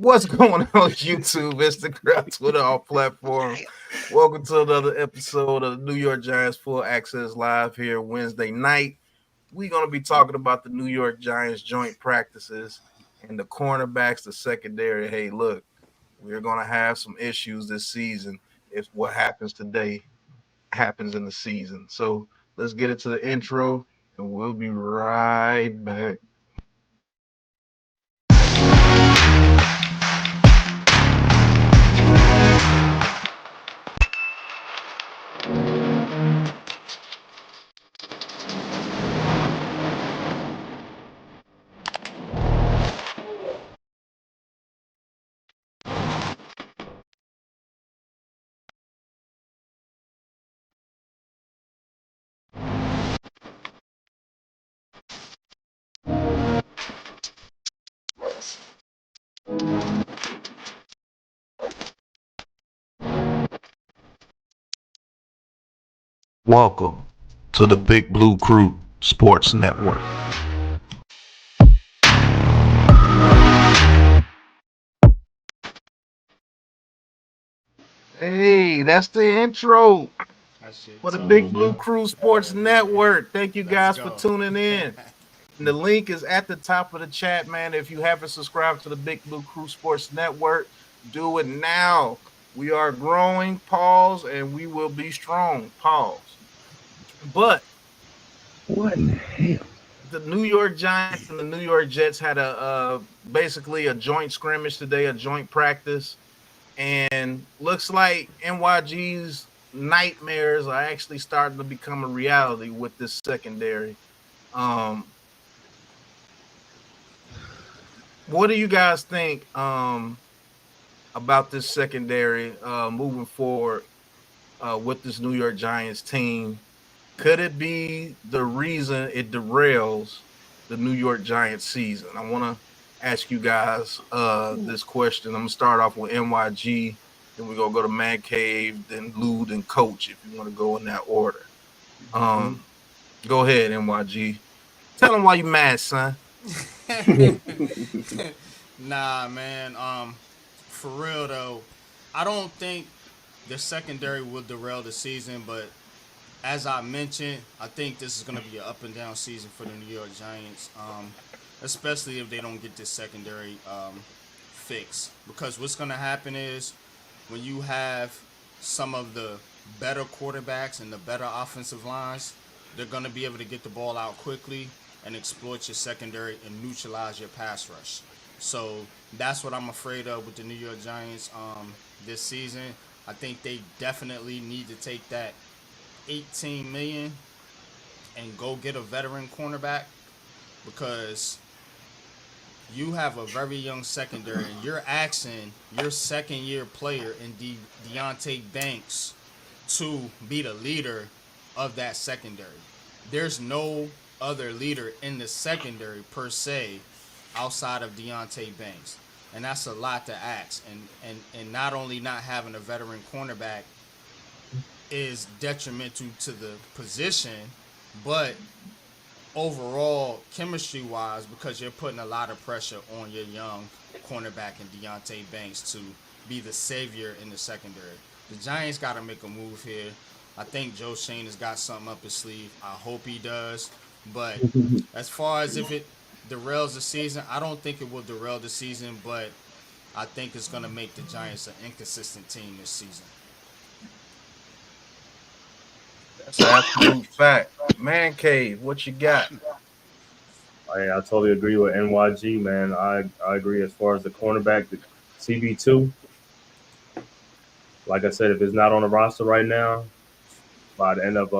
What's going on YouTube, Instagram, Twitter, all platforms? Welcome to another episode of the New York Giants Full Access Live here Wednesday night. We're going to be talking about the New York Giants joint practices and the cornerbacks, the secondary. Hey, look, we're going to have some issues this season if what happens today happens in the season. So let's get into the intro and we'll be right back. Welcome to the Big Blue Crew Sports Network. Hey, that's the intro for the Big Blue Crew Sports Network. Thank you guys for tuning in. And the link is at the top of the chat, man. If you haven't subscribed to the Big Blue Crew Sports Network, do it now. We are growing, pause, and we will be strong, pause. But what in the hell? The New York Giants and the New York Jets had a basically a joint scrimmage today, a joint practice, and looks like NYG's nightmares are actually starting to become a reality with this secondary. What do you guys think about this secondary moving forward with this New York Giants team? Could it be the reason it derails the New York Giants season? I want to ask you guys this question. I'm going to start off with NYG, then we're going to go to Man Cave, then Lou, then Coach, if you want to go in that order. Go ahead, NYG. Tell them why you mad, son. Nah, man. For real though, I don't think the secondary will derail the season, but as I mentioned, I think this is going to be an up and down season for the New York Giants, especially if they don't get this secondary fixed. Because what's going to happen is when you have some of the better quarterbacks and the better offensive lines, they're going to be able to get the ball out quickly and exploit your secondary and neutralize your pass rush. So that's what I'm afraid of with the New York Giants this season. I think they definitely need to take that 18 million and go get a veteran cornerback because you have a very young secondary and you're asking your second year player in Deontay Banks to be the leader of that secondary. There's no other leader in the secondary per se outside of Deontay Banks. And that's a lot to ask. And not only not having a veteran cornerback is detrimental to the position, but overall chemistry wise, because you're putting a lot of pressure on your young cornerback in Deontay Banks to be the savior in the secondary. The Giants got to make a move here. I think Joe Schoen has got something up his sleeve. I hope he does. But as far as if it derails the season, I don't think it will derail the season, but I think it's going to make the Giants an inconsistent team this season. That's an absolute fact. Man Cave, what you got? I totally agree with NYG, man. I agree as far as the cornerback, the CB2. Like I said, if it's not on the roster right now, by the end of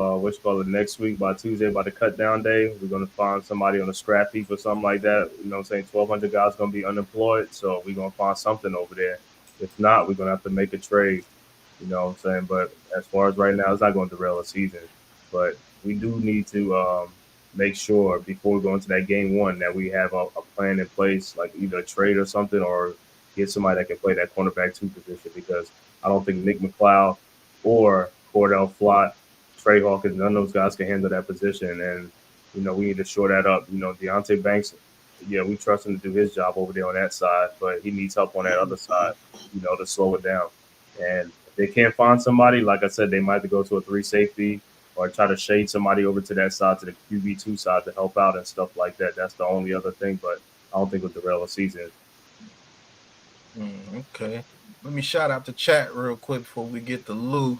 next week, by Tuesday, by the cut down day, we're gonna find somebody on a scrap heap or something like that. You know what I'm saying? 1,200 guys gonna be unemployed, so we're gonna find something over there. If not, we're gonna have to make a trade. You know what I'm saying? But as far as right now, it's not gonna derail the season. But we do need to make sure before we go into that game one that we have a plan in place, like either a trade or something, or get somebody that can play that cornerback two position, because I don't think Nick McLeod or Cordell Flott, Trey Hawkins, none of those guys can handle that position. And, you know, we need to shore that up. You know, Deontay Banks yeah, we trust him to do his job over there on that side, but he needs help on that other side, to slow it down. And if they can't find somebody, like I said, they might have to go to a 3 safety or try to shade somebody over to that side, to the QB2 side, to help out and stuff like that. That's the only other thing, but I don't think with the derail the season. Okay. Let me shout out the chat real quick before we get to Lou.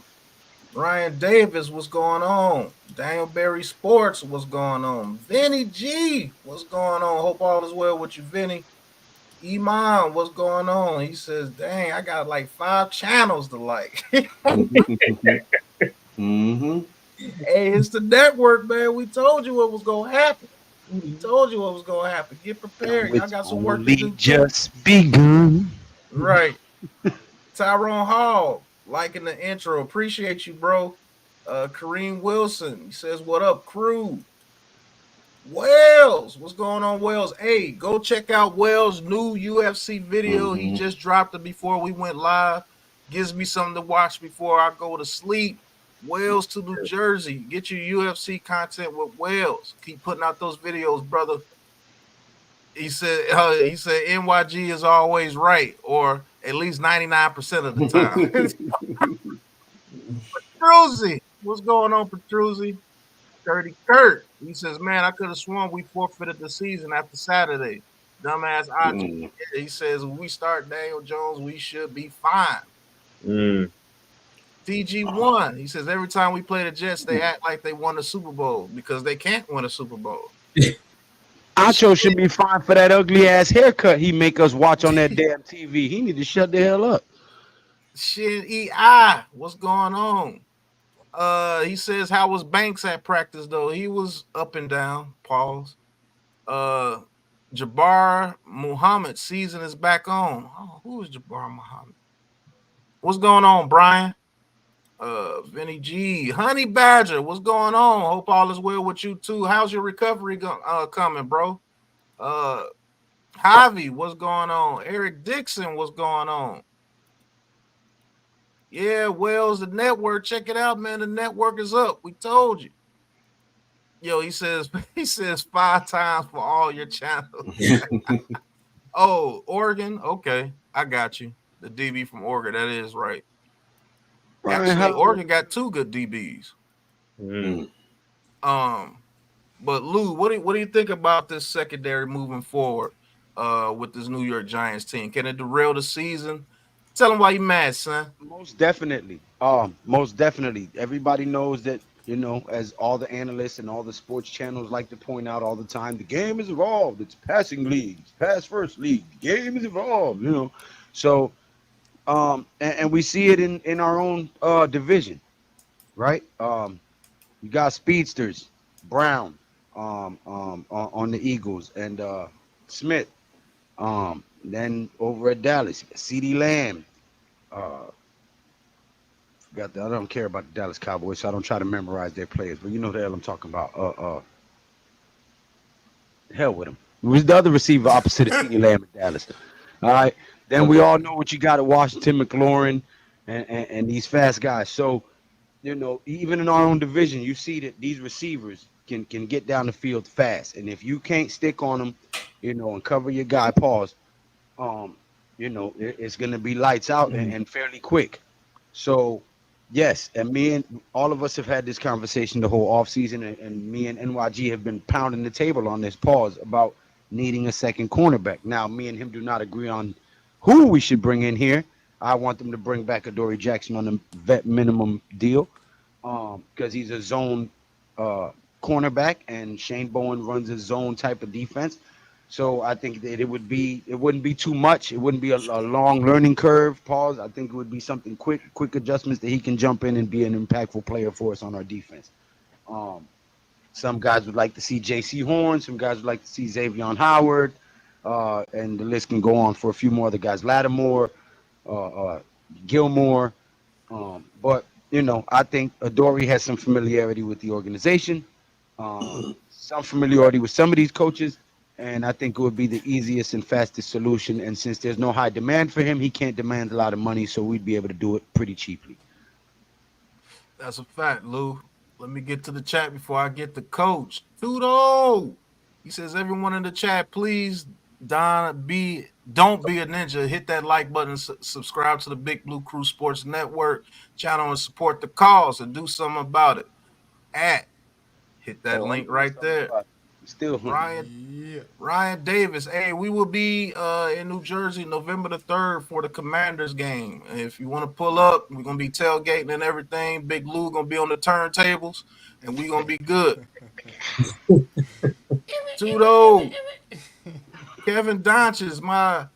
Ryan Davis, what's going on? Daniel Berry Sports, what's going on? Vinny G, what's going on? Hope all is well with you, Vinny. Iman, what's going on? He says, dang, I got like 5 channels to like. Mm-hmm. Hey, it's the network, man. We told you what was going to happen. We told you what was going to happen. Get prepared. Y'all got some work to do. Just begun. Right. Tyrone Hall, liking the intro. Appreciate you, bro. Kareem Wilson, he says, what up, crew? Wells, what's going on, Wells? Hey, go check out Wells' new UFC video. He just dropped it before we went live. Gives me something to watch before I go to sleep. Wells to New Jersey. Get your UFC content with Wells. Keep putting out those videos, brother. He said NYG is always right, or at least 99% of the time. Petruzzi, what's going on, Petruzzi? Dirty Kurt. He says, man, I could have sworn we forfeited the season after Saturday. Dumbass Audrey. He says, if we start Daniel Jones, we should be fine. TG1. He says, every time we play the Jets, they act like they won the Super Bowl because they can't win a Super Bowl. Ancho should be fine for that ugly ass haircut he make us watch on that damn TV. He need to shut the hell up. Shit, EI, what's going on? He says, how was Banks at practice though? He was up and down. Pause. Jabbar Muhammad season is back on. Oh, who is Jabbar Muhammad? What's going on, Brian? Vinny G, Honey Badger, what's going on? Hope all is well with you too. How's your recovery coming, bro? Javi, what's going on? Eric Dixon, what's going on? Yeah, Wells, the network. Check it out, man. The network is up. We told you. Yo, he says 5 times for all your channels. Oh, Oregon. Okay, I got you. The DB from Oregon. That is right. Actually, Oregon got 2 good DBs. But Lou, what do you think about this secondary moving forward with this New York Giants team? Can it derail the season? Tell them why you mad, son. Most definitely. Most definitely. Everybody knows that, as all the analysts and all the sports channels like to point out all the time, the game is evolved. It's passing leagues, pass first league. The game is evolved, So, and we see it in our own division, right? You got speedsters, Brown, on the Eagles, and Smith. Then over at Dallas, CeeDee Lamb. Forgot that. I don't care about the Dallas Cowboys, so I don't try to memorize their players. But you know the hell I'm talking about. Hell with him. It was the other receiver opposite of CeeDee Lamb at Dallas. All right. Then we all know what you got at Washington, McLaurin, and these fast guys. So, even in our own division, you see that these receivers can get down the field fast. And if you can't stick on them, and cover your guy, pause, it's going to be lights out and fairly quick. So, yes, and all of us have had this conversation the whole offseason, and me and NYG have been pounding the table on this pause about needing a second cornerback. Now, me and him do not agree on who we should bring in here. I want them to bring back Adoree Jackson on a vet minimum deal because he's a zone cornerback, and Shane Bowen runs a zone type of defense. So I think that it wouldn't be too much. It wouldn't be a long learning curve. Pause. I think it would be something quick adjustments that he can jump in and be an impactful player for us on our defense. Some guys would like to see J.C. Horn. Some guys would like to see Xavier Howard. And the list can go on for a few more other guys. Lattimore, Gilmore. But, I think Adoree has some familiarity with the organization, some familiarity with some of these coaches. And I think it would be the easiest and fastest solution. And since there's no high demand for him, he can't demand a lot of money, so we'd be able to do it pretty cheaply. That's a fact, Lou. Let me get to the chat before I get the coach. Tudo! He says, everyone in the chat, please don't be a ninja. Hit that like button, subscribe to the Big Blue Crew Sports Network channel and support the cause and do something about it. Hit that link right there. Still Ryan Davis. Hey, we will be in New Jersey November the 3rd for the Commanders game. If you want to pull up, we're gonna be tailgating and everything. Big Lou gonna be on the turntables, and we're gonna be good. Tudo. Kevin Donch is my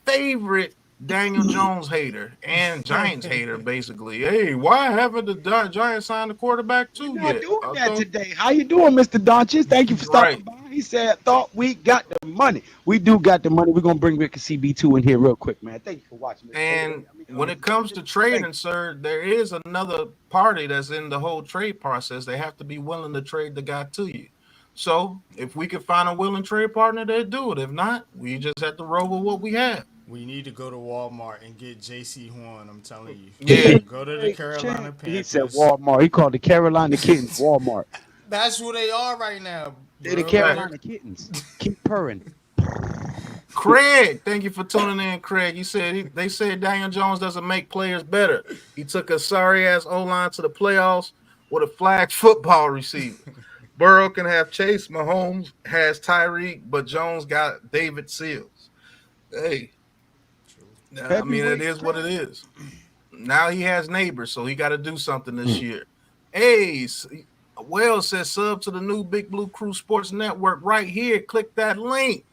favorite Daniel Jones hater and Giants hater, basically. Hey, why haven't the Giants signed the quarterback too yet? Doing that today. How you doing, Mr. Donches? Thank you for stopping by. He said, thought we got the money. We do got the money. We're going to bring Rick and CB2 in here real quick, man. Thank you for watching. And when it comes to trading, sir, there is another party that's in the whole trade process. They have to be willing to trade the guy to you. So if we can find a willing trade partner, they'll do it. If not, we just have to roll with what we have. We need to go to Walmart and get J.C. Horn. I'm telling you. Yeah. Go to the Carolina Panthers. He said Walmart. He called the Carolina Kittens Walmart. That's who they are right now. They're the Carolina Kittens. Keep purring. Craig, thank you for tuning in, Craig. They said Daniel Jones doesn't make players better. He took a sorry-ass O-line to the playoffs with a flag football receiver. Burrow can have Chase. Mahomes has Tyreek, but Jones got David Seals. Hey. I mean, it is what it is. Now he has Nabers, so he got to do something this year. Hey, Wells says sub to the new Big Blue Crew Sports Network right here. Click that link.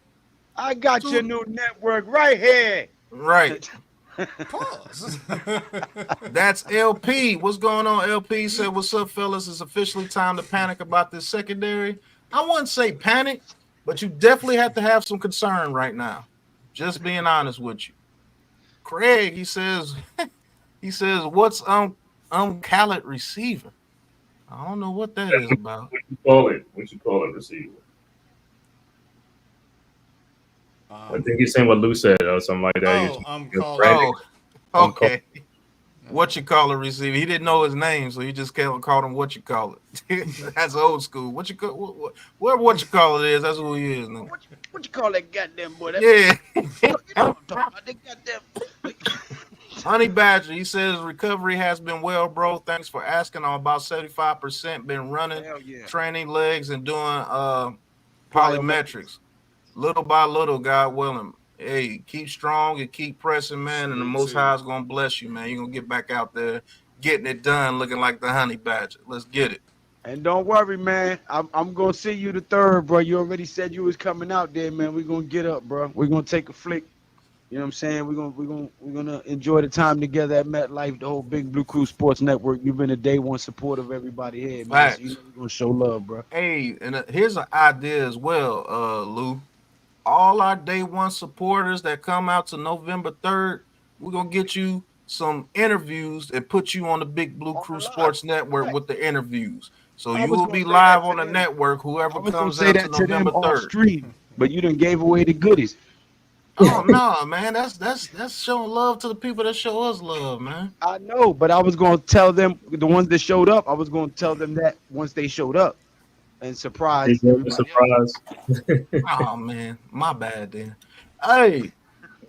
I got your new network right here. Right. Pause. That's LP. What's going on? LP said, what's up, fellas? It's officially time to panic about this secondary. I wouldn't say panic, but you definitely have to have some concern right now. Just being honest with you. Craig, he says, what's Khaled receiver? I don't know what that is about. What you call it receiver? I think he's saying what Lou said or something like that. Okay. What you call a receiver? He didn't know his name, so he just called him what you call it. That's old school. What you call what you call it is? That's who he is now. What you call that goddamn boy? Yeah. Goddamn. Honey Badger, he says recovery has been well, bro. Thanks for asking. I'm about 75%. Been running, training legs, and doing polymetrics. Little by little, God willing. Hey, keep strong and keep pressing, man. And the Most High is gonna bless you, man. You're gonna get back out there, getting it done, looking like the Honey Badger. Let's get it. And don't worry, man. I'm gonna see you the 3rd, bro. You already said you was coming out there, man. We're gonna get up, bro. We're gonna take a flick. You know what I'm saying? We're gonna enjoy the time together at MetLife, the whole Big Blue Crew Sports Network. You've been a day one supporter of everybody here, man. So you know we're gonna show love, bro. Hey, and here's an idea as well, Lou. All our day one supporters that come out to November 3rd, we're gonna get you some interviews and put you on the Big Blue Crew Sports Network with the interviews. So you will be live on the network. Whoever comes out to November 3rd. But you done gave away the goodies. Oh no, man! That's showing love to the people that show us love, man. I know, but I was gonna tell them, the ones that showed up, I was gonna tell them that once they showed up, and surprise. Oh man, my bad then. Hey,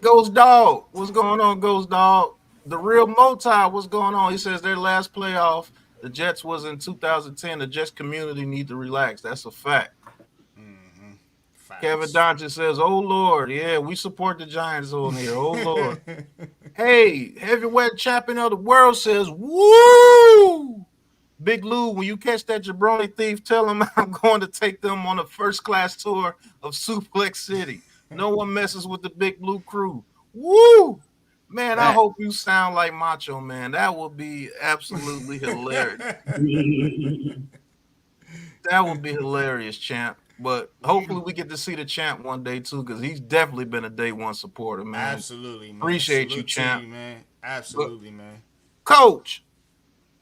Ghost Dog, what's going on, Ghost Dog? The real Moti, what's going on? He says their last playoff, the Jets was in 2010. The Jets community need to relax. That's a fact. Kevin Donch says, oh, Lord, yeah, we support the Giants on here. Oh, Lord. Hey, heavyweight champion of the world says, woo! Big Lou, when you catch that jabroni thief, tell him I'm going to take them on a first-class tour of Suplex City. No one messes with the Big Blue Crew. Woo! Man, I hope you sound like Macho Man. That would be absolutely hilarious. That would be hilarious, champ. But hopefully we get to see the champ one day too, because he's definitely been a day one supporter, man. Absolutely, man. Appreciate Salute you, champ. you, man. Absolutely, man. Coach,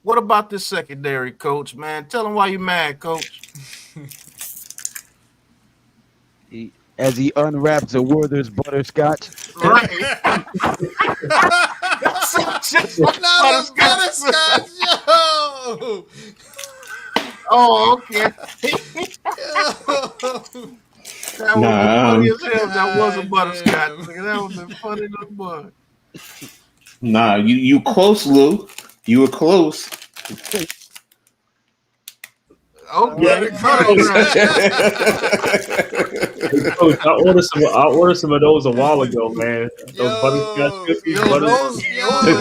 what about this secondary, Coach? Man, tell him why you mad, Coach. As he unwraps a Werther's butterscotch. Right. Butterscotch, yo. Oh, okay. the butterscotch. Nigga, that would have been funny to the boy. Nah, you close, Lou. You were close. Oh, Yeah, Coach, I ordered some of those a while ago, man. Those butterscotch cookies. those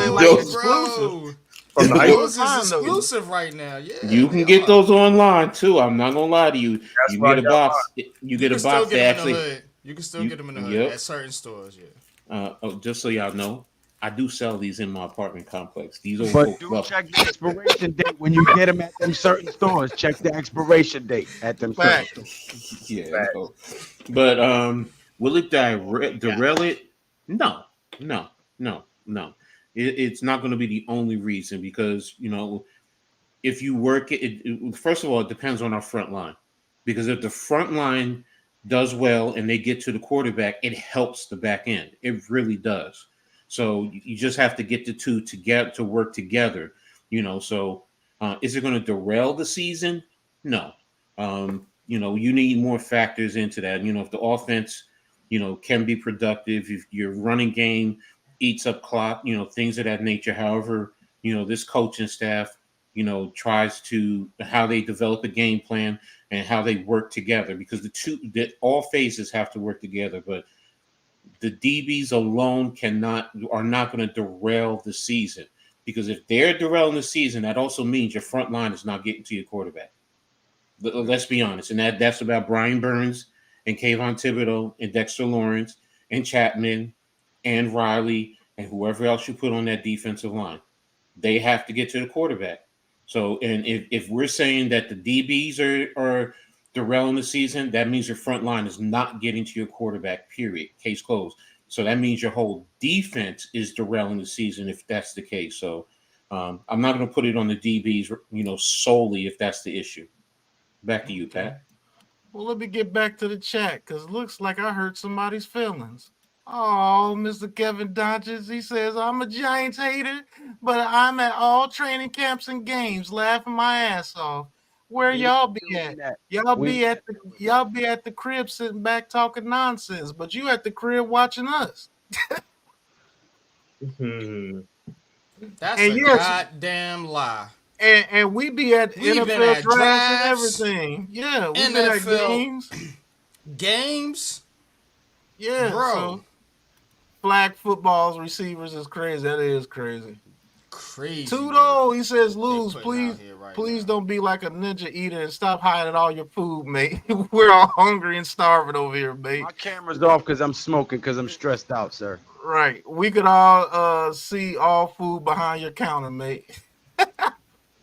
like exclusive. From the high Those is exclusive right now. Yeah, you can get those online too. I'm not gonna lie to you. That's You why get a box. You get a box. They actually. You can still get them in the hood at certain stores. Yeah. Just so y'all know, I do sell these in my apartment complex. These old But folks do love check the expiration date when you get them at them certain stores. Check the expiration date at them certain stores. Yeah. So. But will it derail it? No. It's not going to be the only reason because if you work it, first of all, it depends on our front line. Because if the front line does well and they get to the quarterback, it helps the back end. It really does. So you just have to get the two together to work together. So is it going to derail the season? No. You need more factors into that. If the offense, can be productive, if your running game eats up clock, things of that nature. However, this coaching staff, tries to how they develop a game plan and how they work together because all phases have to work together. But the DBs alone are not going to derail the season because if they're derailing the season, that also means your front line is not getting to your quarterback. Let's be honest. And that's about Brian Burns and Kayvon Thibodeau and Dexter Lawrence and Chattman and Riley and whoever else you put on that defensive line. They have to get to the quarterback. So, and if we're saying that the DBs are derailing the season, that means your front line is not getting to your quarterback, period. Case closed. So that means your whole defense is derailing the season if that's the case. So I'm not going to put it on the DBs, solely if that's the issue. Back to you, Pat. Well, let me get back to the chat because it looks like I hurt somebody's feelings. Oh, Mr. Kevin Dodges, he says, I'm a Giants hater, but I'm at all training camps and games laughing my ass off. Where y'all be at? Y'all be at the crib sitting back talking nonsense, but you at the crib watching us. That's a goddamn lie. And we be at NFL drafts and everything. Yeah, we've been at games. Games? Yeah, bro. So flag footballs receivers is crazy. That is crazy. Crazy. Tudo, he says, Lose, please don't be like a ninja eater and stop hiding all your food, mate. We're all hungry and starving over here, mate. My camera's off because I'm smoking because I'm stressed out, sir. Right. We could all see all food behind your counter, mate.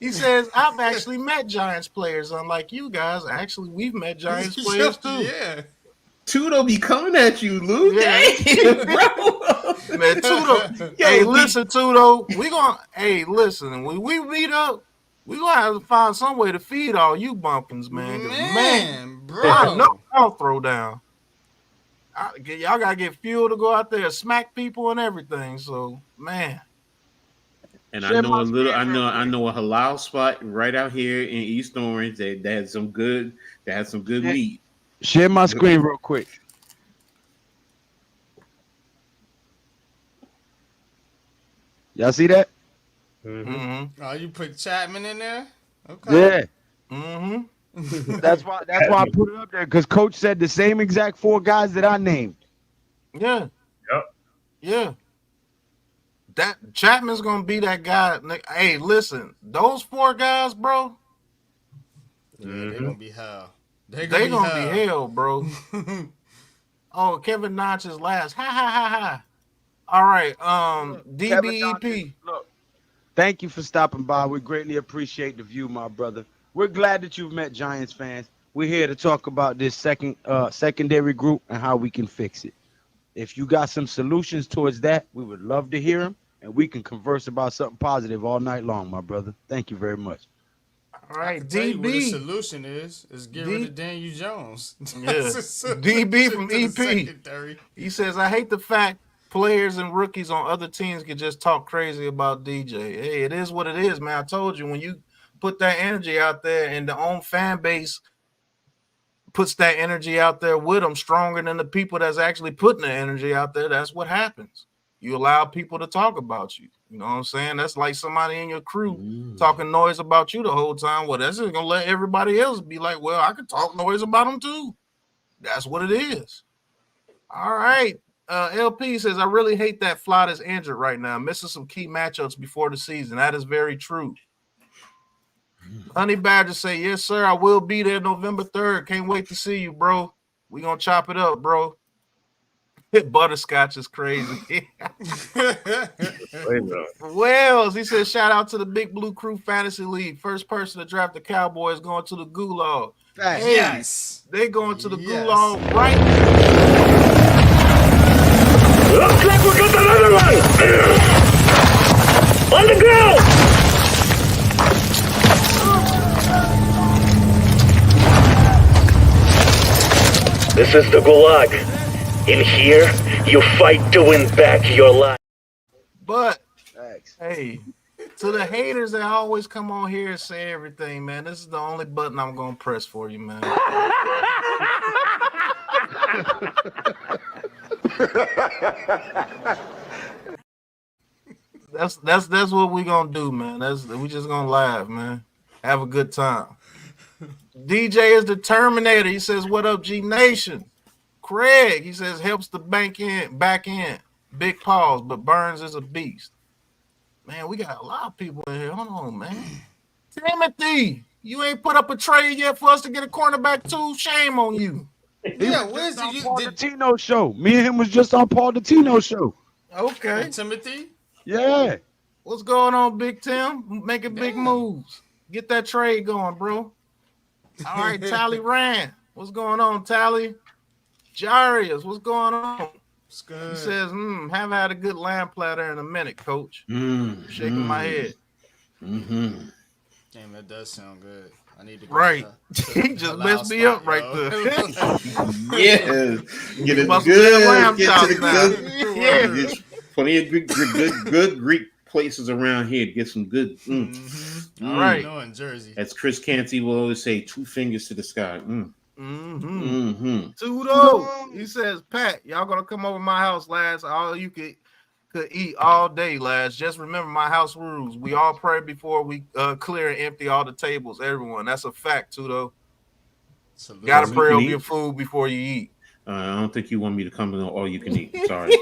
He says, I've actually met Giants players. Unlike you guys, actually, we've met Giants players too. Yeah. Tudo be coming at you, Lou. Yeah. Damn, bro. Man, Tudo. Hey, listen, Tudo. Listen, when we meet up, we gonna have to find some way to feed all you bumpkins, man. Man, bro. I know I'll throw down. Y'all gotta get fuel to go out there and smack people and everything. So, man. And I know I know a halal spot right out here in East Orange that has some good meat. Share my screen real quick. Y'all see that? Mm-hmm. Oh, you put Chattman in there? Okay. Yeah. Mm-hmm. That's why I put it up there because Coach said the same exact 4 guys that I named. Yeah. Yep. Yeah. That Chattman's gonna be that guy. Hey, listen, those 4 guys, bro. Yeah, they're gonna be hell. They're gonna be hell, bro. Oh, Kevin Notch is last. Ha ha ha ha. All right. DBEP. Look, thank you for stopping by. We greatly appreciate the view, my brother. We're glad that you've met Giants fans. We're here to talk about this secondary group and how we can fix it. If you got some solutions towards that, we would love to hear them, and we can converse about something positive all night long, my brother. Thank you very much. All right, DB. Tell you what the solution is get rid of Daniel Jones. Yeah. DB from EP. He says, I hate the fact players and rookies on other teams can just talk crazy about DJ. Hey, it is what it is, man. I told you, when you put that energy out there and the own fan base puts that energy out there with them stronger than the people that's actually putting the energy out there, that's what happens. You allow people to talk about you. You know what I'm saying? That's like somebody in your crew talking noise about you the whole time. Well, that's just gonna let everybody else be like, well, I can talk noise about them too. That's what it is. All right. LP says, I really hate that Flott is injured right now, missing some key matchups before the season. That is very true. Honey Badger say, yes, sir, I will be there November 3rd. Can't wait to see you, bro. We gonna chop it up, bro. Butterscotch is crazy. Wells, he says, shout out to the Big Blue Crew Fantasy League. First person to draft the Cowboys going to the Gulag. Hey, yes. They going to the Gulag right. Looks like we got another one! On the ground! This is the Gulag. In here, you fight to win back your life. But, hey, to the haters that always come on here and say everything, man, this is the only button I'm going to press for you, man. That's what we gonna do, man. We just gonna laugh, man. Have a good time. DJ is the Terminator. He says, "What up, G Nation?" Craig, he says, helps the back end. Big pause, but Burns is a beast. Man, we got a lot of people in here. Hold on, man. Timothy, you ain't put up a trade yet for us to get a cornerback too. Shame on you. Yeah, where's the Paul Dottino show? Me and him was just on Paul Dottino show. Okay. Hey, Timothy? Yeah. What's going on, Big Tim? Making big moves. Get that trade going, bro. All right, Tally Rand. What's going on, Tally? Jarius, what's going on? It's good. He says, haven't had a good lamb platter in a minute, coach. Shaking my head. Damn, that does sound good. I need to go right. He just messed me up right there. Yeah. Get it good. Get to the good. Yeah. There's plenty of good Greek places around here to get some good. All right. In Jersey. As Chris Canty will always say, 2 fingers to the sky. Tudo. He says, Pat, y'all gonna come over my house, lads. All you could eat all day, lads. Just remember my house rules. We all pray before we clear and empty all the tables. Everyone, that's a fact, Tudo. Gotta pray over your food before you eat. I don't think you want me to come in all you can eat. Sorry.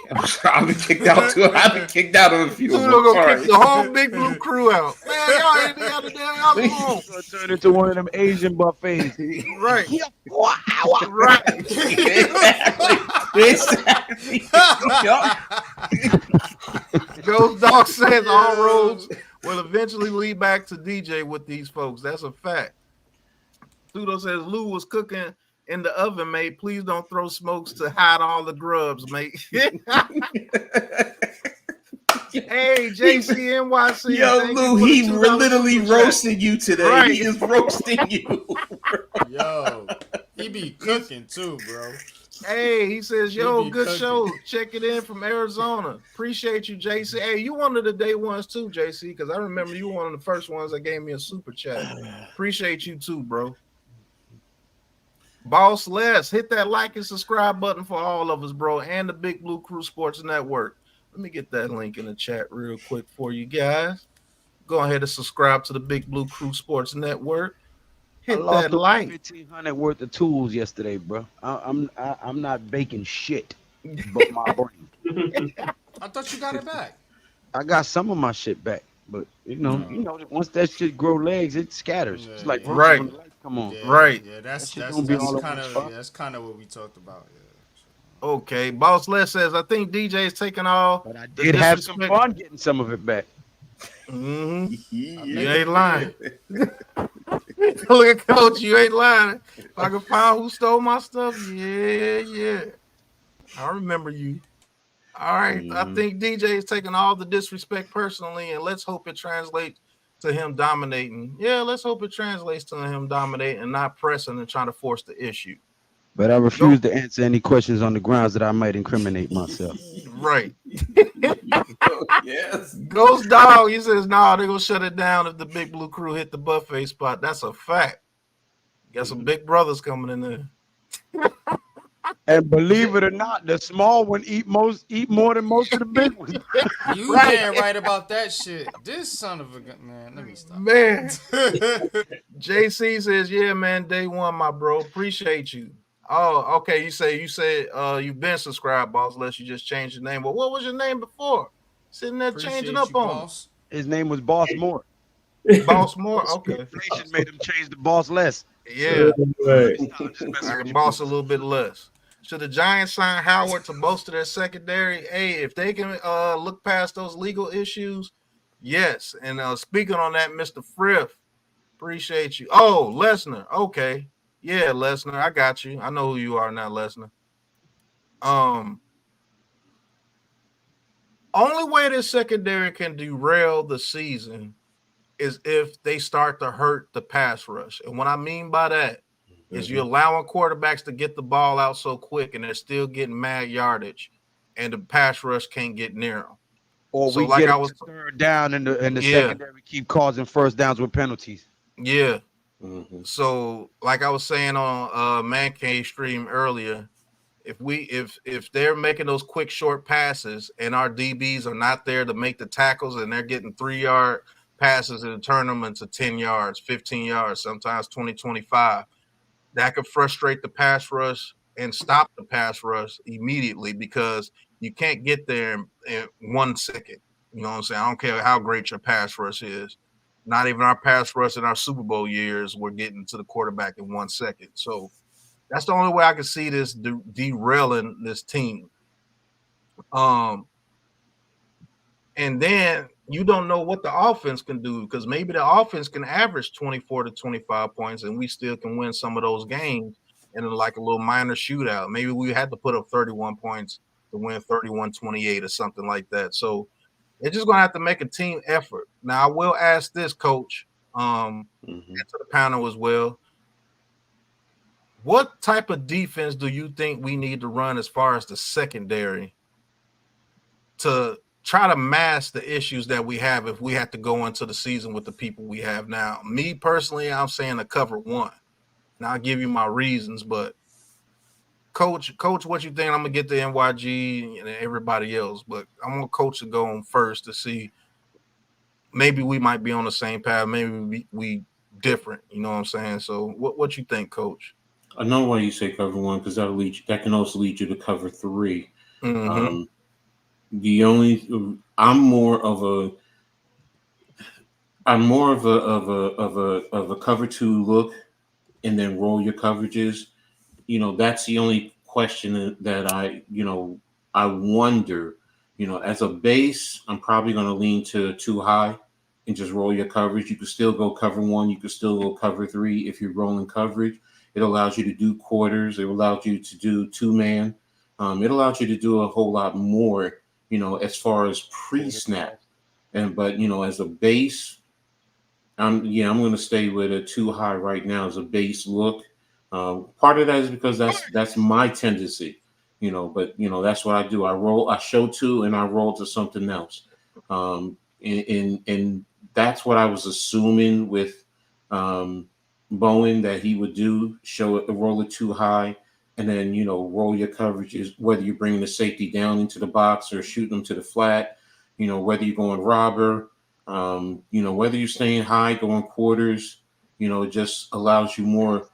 I've been kicked out too. I've been kicked out of a few. Tudo gonna kick the whole Big Blue Crew out. Man, y'all ain't the other damn alcohol. Gonna turn into one of them Asian buffets. Right. Right. Exactly. Ghost Dog says all roads will eventually lead back to DJ with these folks. That's a fact. Tudo says Lou was cooking in the oven, mate. Please don't throw smokes to hide all the grubs, mate. Hey, JCNYC. Yo, Lou, he literally roasting you today. Right. He is roasting you. Yo, he be cooking too, bro. Hey, he says, yo, good show. Check it in from Arizona. Appreciate you, JC. Hey, you one of the day ones too, JC, because I remember you one of the first ones that gave me a super chat. Appreciate you too, bro. Boss Les, hit that like and subscribe button for all of us, bro, and the Big Blue Crew Sports Network. Let me get that link in the chat real quick for you guys. Go ahead and subscribe to the Big Blue Crew Sports Network. Hit that like. 1,500 worth of tools yesterday, bro. I'm not baking shit, but my brain. I thought you got it back. I got some of my shit back, but you know, once that shit grow legs, it scatters. It's like right. Come on, right? Yeah, that's kind of what we talked about. Yeah. Okay, Boss Les says I think DJ is taking all. But I did have some fun getting some of it back. You ain't lying. Look at Coach, you ain't lying. If I can find who stole my stuff, yeah. I remember you. All right, I think DJ is taking all the disrespect personally, and let's hope it translates to him dominating. Yeah, let's hope it translates to him dominating and not pressing and trying to force the issue. But I refuse to answer any questions on the grounds that I might incriminate myself. Right. Yes. Ghost Dog, he says, nah, they're going to shut it down if the Big Blue Crew hit the buffet spot. That's a fact. Got some big brothers coming in there. And believe it or not, the small one eat more than most of the big ones. You can't write about that shit. This son of a gun, man. Let me stop. Man, JC says, "Yeah, man, day one, my bro. Appreciate you." Oh, okay. You said you've been subscribed, boss. Unless you just changed your name. But what was your name before? Sitting there changing up on boss. His name was Boss Moore. Boss Moore. Okay, Inflation made him change the boss less. yeah, Right. I can boss a little bit less. Should the Giants sign Howard to bolster their secondary? Hey, if they can look past those legal issues, yes. And speaking on that, Mr. Frith, appreciate you. Oh, Lesnar. Okay. Yeah, Lesnar. I got you. I know who you are now, Lesnar. Only way this secondary can derail the season is if they start to hurt the pass rush. And what I mean by that is you're allowing quarterbacks to get the ball out so quick and they're still getting mad yardage and the pass rush can't get near them. Or So we like get I was third down and the secondary keep causing first downs with penalties. Yeah. So like I was saying on Man Cave stream earlier, if they're making those quick short passes and our DBs are not there to make the tackles and they're getting 3-yard passes and turn them into 10 yards, 15 yards, sometimes 20, 25, that could frustrate the pass rush and stop the pass rush immediately because you can't get there in 1 second. You know what I'm saying? I don't care how great your pass rush is. Not even our pass rush in our Super Bowl years were getting to the quarterback in 1 second. So that's the only way I can see this derailing this team. And then you don't know what the offense can do because maybe the offense can average 24 to 25 points and we still can win some of those games in like a little minor shootout. Maybe we had to put up 31 points to win 31-28 or something like that. So they're just going to have to make a team effort. Now, I will ask this, Coach, and to the panel as well. What type of defense do you think we need to run as far as the secondary to try to mask the issues that we have if we have to go into the season with the people we have now? Me personally, I'm saying a cover one. Now I'll give you my reasons, but Coach, what you think? I'm gonna get the NYG and everybody else, but I want Coach to go on first to see maybe we might be on the same path, maybe we different. You know what I'm saying? So what you think, Coach? I know why you say cover one because that can also lead you to cover three. I'm more of a cover two look and then roll your coverages. You know, that's the only question that I wonder, as a base, I'm probably going to lean to too high and just roll your coverage. You could still go cover one. You could still go cover three if you're rolling coverage. It allows you to do quarters. It allows you to do two-man. It allows you to do a whole lot more, as far as pre-snap. But as a base, I'm going to stay with a too high right now as a base look. Part of that is because that's my tendency, but that's what I do. I show two and I roll to something else. And that's what I was assuming with Bowen that he would do, roll it too high and then, roll your coverages, whether you're bringing the safety down into the box or shooting them to the flat, whether you're going robber, whether you're staying high, going quarters, it just allows you more.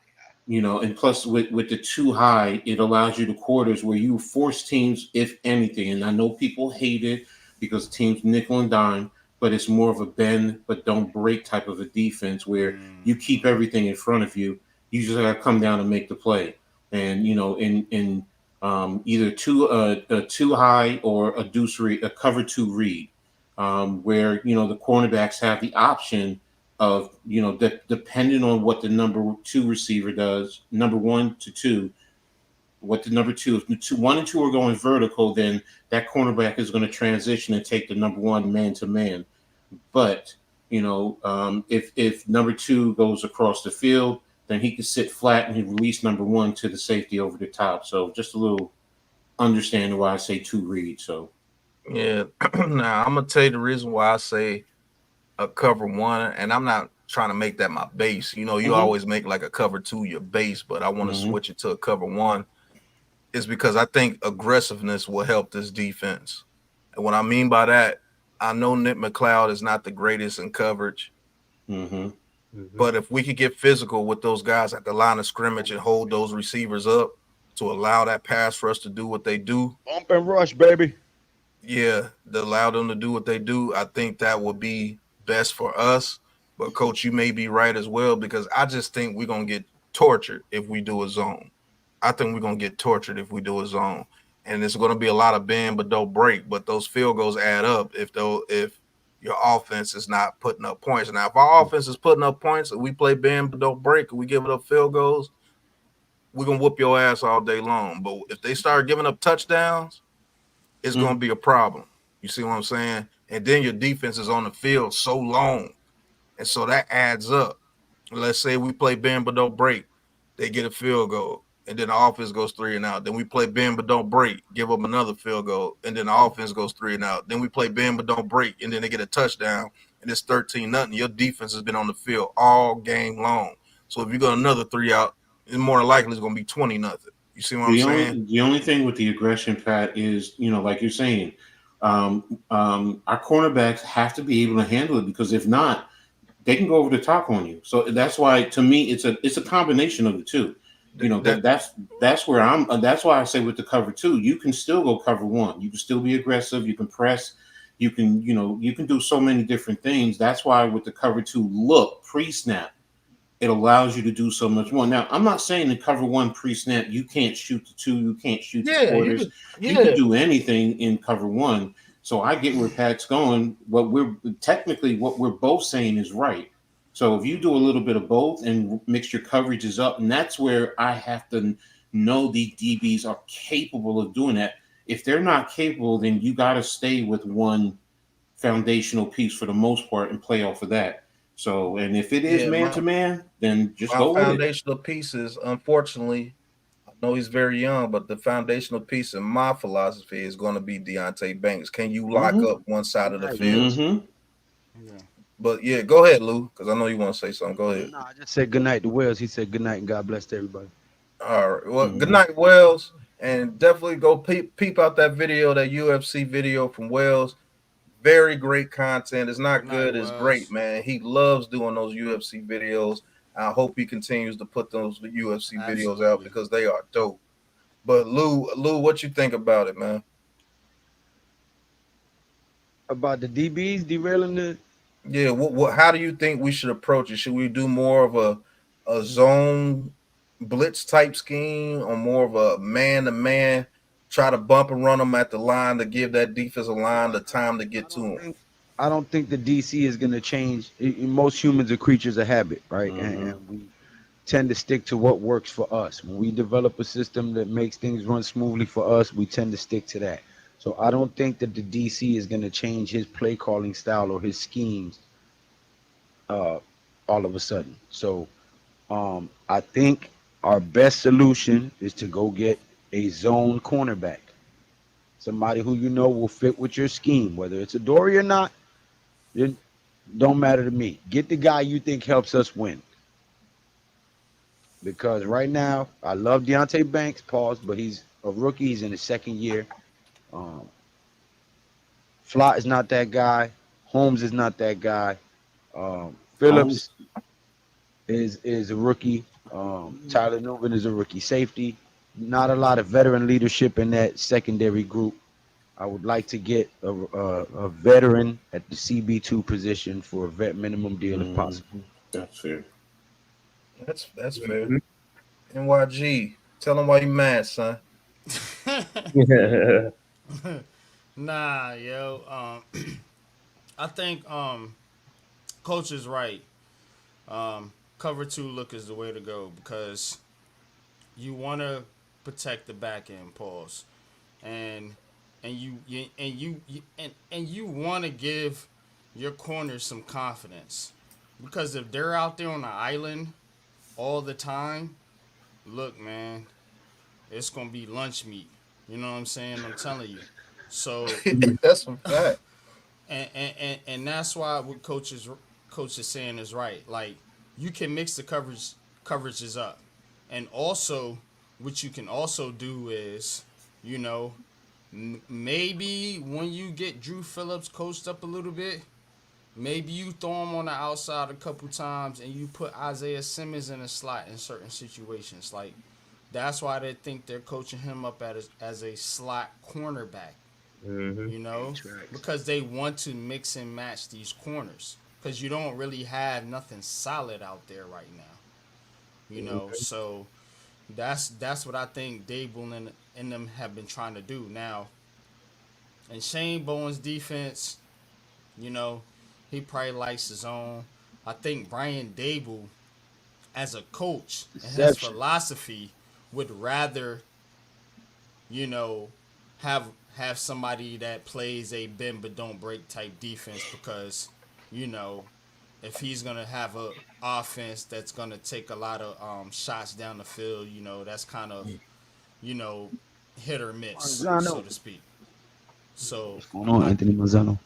And plus with the too high, it allows you to quarters where you force teams, if anything. And I know people hate it because teams nickel and dime, but it's more of a bend but don't break type of a defense where you keep everything in front of you. You just got to come down and make the play. And in either too high or a cover two read, where the cornerbacks have the option of, depending on what the number two receiver does, number 1 to 2, what the number two, if 1 and 2 are going vertical, then that cornerback is going to transition and take the number 1 man to man. But, if number 2 goes across the field, then he can sit flat and he release number 1 to the safety over the top. So just a little understanding why I say two read. So, yeah. Now I'm going to tell you the reason why I say a cover one, and I'm not trying to make that my base. You know, you Mhm. always make like a cover 2 your base, but I want to switch it to a cover 1. Is because I think aggressiveness will help this defense. And what I mean by that, I know Nick McLeod is not the greatest in coverage, but if we could get physical with those guys at the line of scrimmage and hold those receivers up to allow that pass rush to do what they do. Bump and rush, baby. Yeah, to allow them to do what they do, I think that would be best for us. But Coach, you may be right as well, because I just think we're gonna get tortured if we do a zone. I think we're gonna get tortured if we do a zone, and it's gonna be a lot of bend but don't break. But those field goals add up if your offense is not putting up points. Now, if our offense is putting up points and we play bend but don't break and we give it up field goals, we're gonna whoop your ass all day long. But if they start giving up touchdowns, it's gonna be a problem. You see what I'm saying? And then your defense is on the field so long, and so that adds up. Let's say we play bend but don't break, they get a field goal, and then the offense goes 3 and out. Then we play bend but don't break, give them another field goal, and then the offense goes 3 and out. Then we play bend but don't break, and then they get a touchdown, and it's 13-0. Your defense has been on the field all game long. So if you got another 3 out, it's more than likely it's gonna be 20-0. You see what I'm saying? The only thing with the aggression, Pat, is, you know, like you're saying, our cornerbacks have to be able to handle it, because if not, they can go over the top on you. So that's why, to me, it's a combination of the two. You know, that's where I'm. That's why I say with the cover 2, you can still go cover 1. You can still be aggressive. You can press. You can do so many different things. That's why with the cover 2 look pre-snap, it allows you to do so much more. Now, I'm not saying in cover 1 pre-snap you can't shoot the 2, you can't shoot the quarters. You can do anything in cover 1. So I get where Pat's going. What we're both saying is right. So if you do a little bit of both and mix your coverages up, and that's where I have to know the DBs are capable of doing that. If they're not capable, then you got to stay with one foundational piece for the most part and play off of that. So, and if it is man to man, then just go with it. My foundational pieces, unfortunately, I know he's very young, but the foundational piece in my philosophy is going to be Deontay Banks. Can you lock up one side of the field? Yeah. But yeah, go ahead, Lou, because I know you want to say something. Go ahead. No, I just said good night to Wells. He said good night and God bless to everybody. All right. Well, good night, Wells, and definitely go peep out that video, that UFC video from Wells. Very great content. It's not good, it's great, man. He loves doing those UFC videos. I hope he continues to put those UFC videos out, because they are dope. But Lou, what you think about it, man? About the DBs derailing the... Yeah, how do you think we should approach it? Should we do more of a zone blitz type scheme, or more of a man-to-man, try to bump and run them at the line to give that defensive line the time to get to them? I don't think the DC is going to change. Most humans are creatures of habit, right? And we tend to stick to what works for us. When we develop a system that makes things run smoothly for us, we tend to stick to that. So I don't think that the DC is going to change his play calling style or his schemes all of a sudden. So I think our best solution is to go get a zone cornerback, somebody who you know will fit with your scheme, whether it's a Dory or not. It don't matter to me. Get the guy you think helps us win. Because right now, I love Deontay Banks, but he's a rookie. He's in his second year. Flott is not that guy. Holmes is not that guy. Phillips is a rookie. Tyler Newman is a rookie safety. Not a lot of veteran leadership in that secondary group. I would like to get a veteran at the CB2 position for a vet minimum deal if possible. That's fair. That's fair. NYG, tell them why you mad, son. Nah, yo. I think Coach is right. Cover 2 look is the way to go, because you want to protect the back end, pause, and you want to give your corners some confidence, because if they're out there on the island all the time, look, man, it's gonna be lunch meat. You know what I'm saying? I'm telling you. So that's a fact. And that's why with coaches, Coach is saying is right. Like, you can mix the coverages up, and also what you can also do is, you know, maybe when you get Drew Phillips coached up a little bit, maybe you throw him on the outside a couple times and you put Isaiah Simmons in a slot in certain situations. Like, that's why they think they're coaching him up as a slot cornerback. Mm-hmm. You know, because they want to mix and match these corners, because you don't really have nothing solid out there right now. You know, so that's what I think Dable and them have been trying to do now. And Shane Bowen's defense, you know, he probably likes his own. I think Brian Dable, as a coach and his Deception. philosophy, would rather, you know, have somebody that plays a bend but don't break type defense, because, you know, if he's gonna have a offense that's gonna take a lot of shots down the field, you know, that's kind of, you know, hit or miss, Marzano. so to speak. So What's going on, Anthony Mazzano?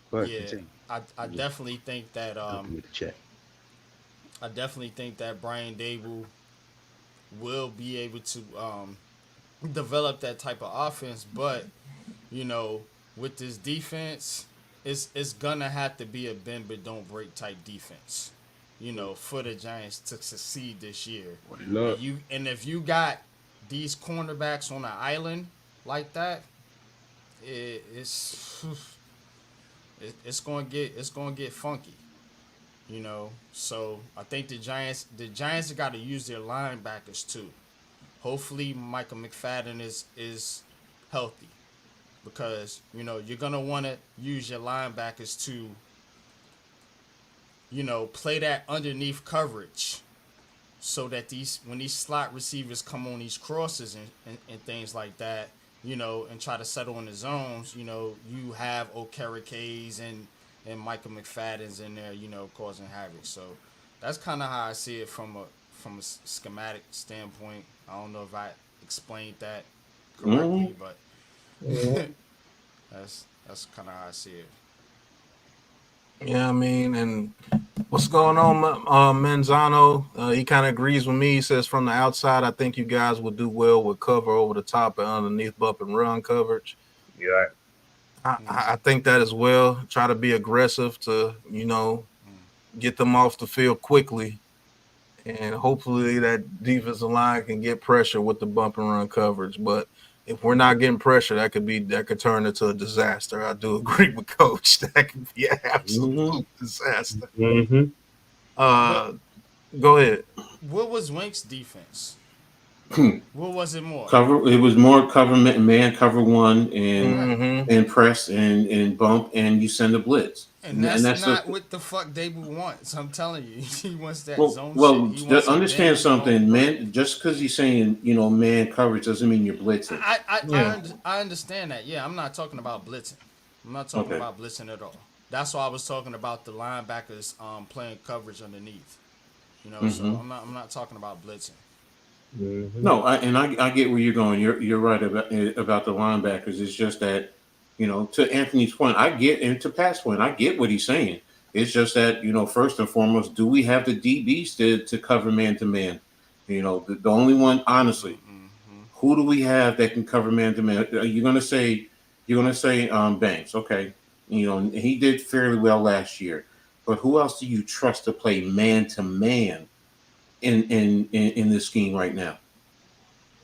Go ahead, yeah, continue. I definitely think that Helping with the chat. I definitely think that Brian Dable will be able to develop that type of offense, but, you know, with this defense, it's gonna have to be a bend but don't break type defense, you know, for the Giants to succeed this year. And if you got these cornerbacks on an island like that, it's gonna get funky, you know. So I think the Giants have got to use their linebackers too. Hopefully Michael McFadden is healthy, because, you know, you're gonna want to use your linebackers to, you know, play that underneath coverage, so that when these slot receivers come on these crosses and things like that, you know, and try to settle in the zones, you know, you have Okerike's and Michael McFadden's in there, you know, causing havoc. So that's kind of how I see it from a schematic standpoint. I don't know if I explained that correctly, but that's kind of how I see it. Yeah, I mean, and what's going on, Manzano? He kind of agrees with me. He says, from the outside, I think you guys will do well with cover over the top and underneath bump and run coverage. Yeah. I think that as well. Try to be aggressive to, you know, get them off the field quickly. And hopefully that defensive line can get pressure with the bump and run coverage. But if we're not getting pressure, that could turn into a disaster. I do agree with Coach. That could be an absolute disaster. Mm-hmm. Go ahead. What was Wink's defense? What was it more? Cover. It was more cover man, cover one, and press and bump, and you send a blitz. And that's not what the fuck Dable wants. I'm telling you, he wants that zone shit. Well, understand something, man. Just because he's saying, you know, man coverage doesn't mean you're blitzing. I understand that. Yeah, I'm not talking about blitzing. I'm not talking about blitzing at all. That's why I was talking about the linebackers playing coverage underneath. You know, so I'm not talking about blitzing. Mm-hmm. No, I get where you're going. You're right about the linebackers. It's just that, you know, to Anthony's point, I get, and to Pat's point, I get what he's saying. It's just that, you know, first and foremost, do we have the DBs to cover man to man? You know, the only one, honestly, who do we have that can cover man to man? You're gonna say Banks, okay? You know, he did fairly well last year, but who else do you trust to play man to man in this scheme right now?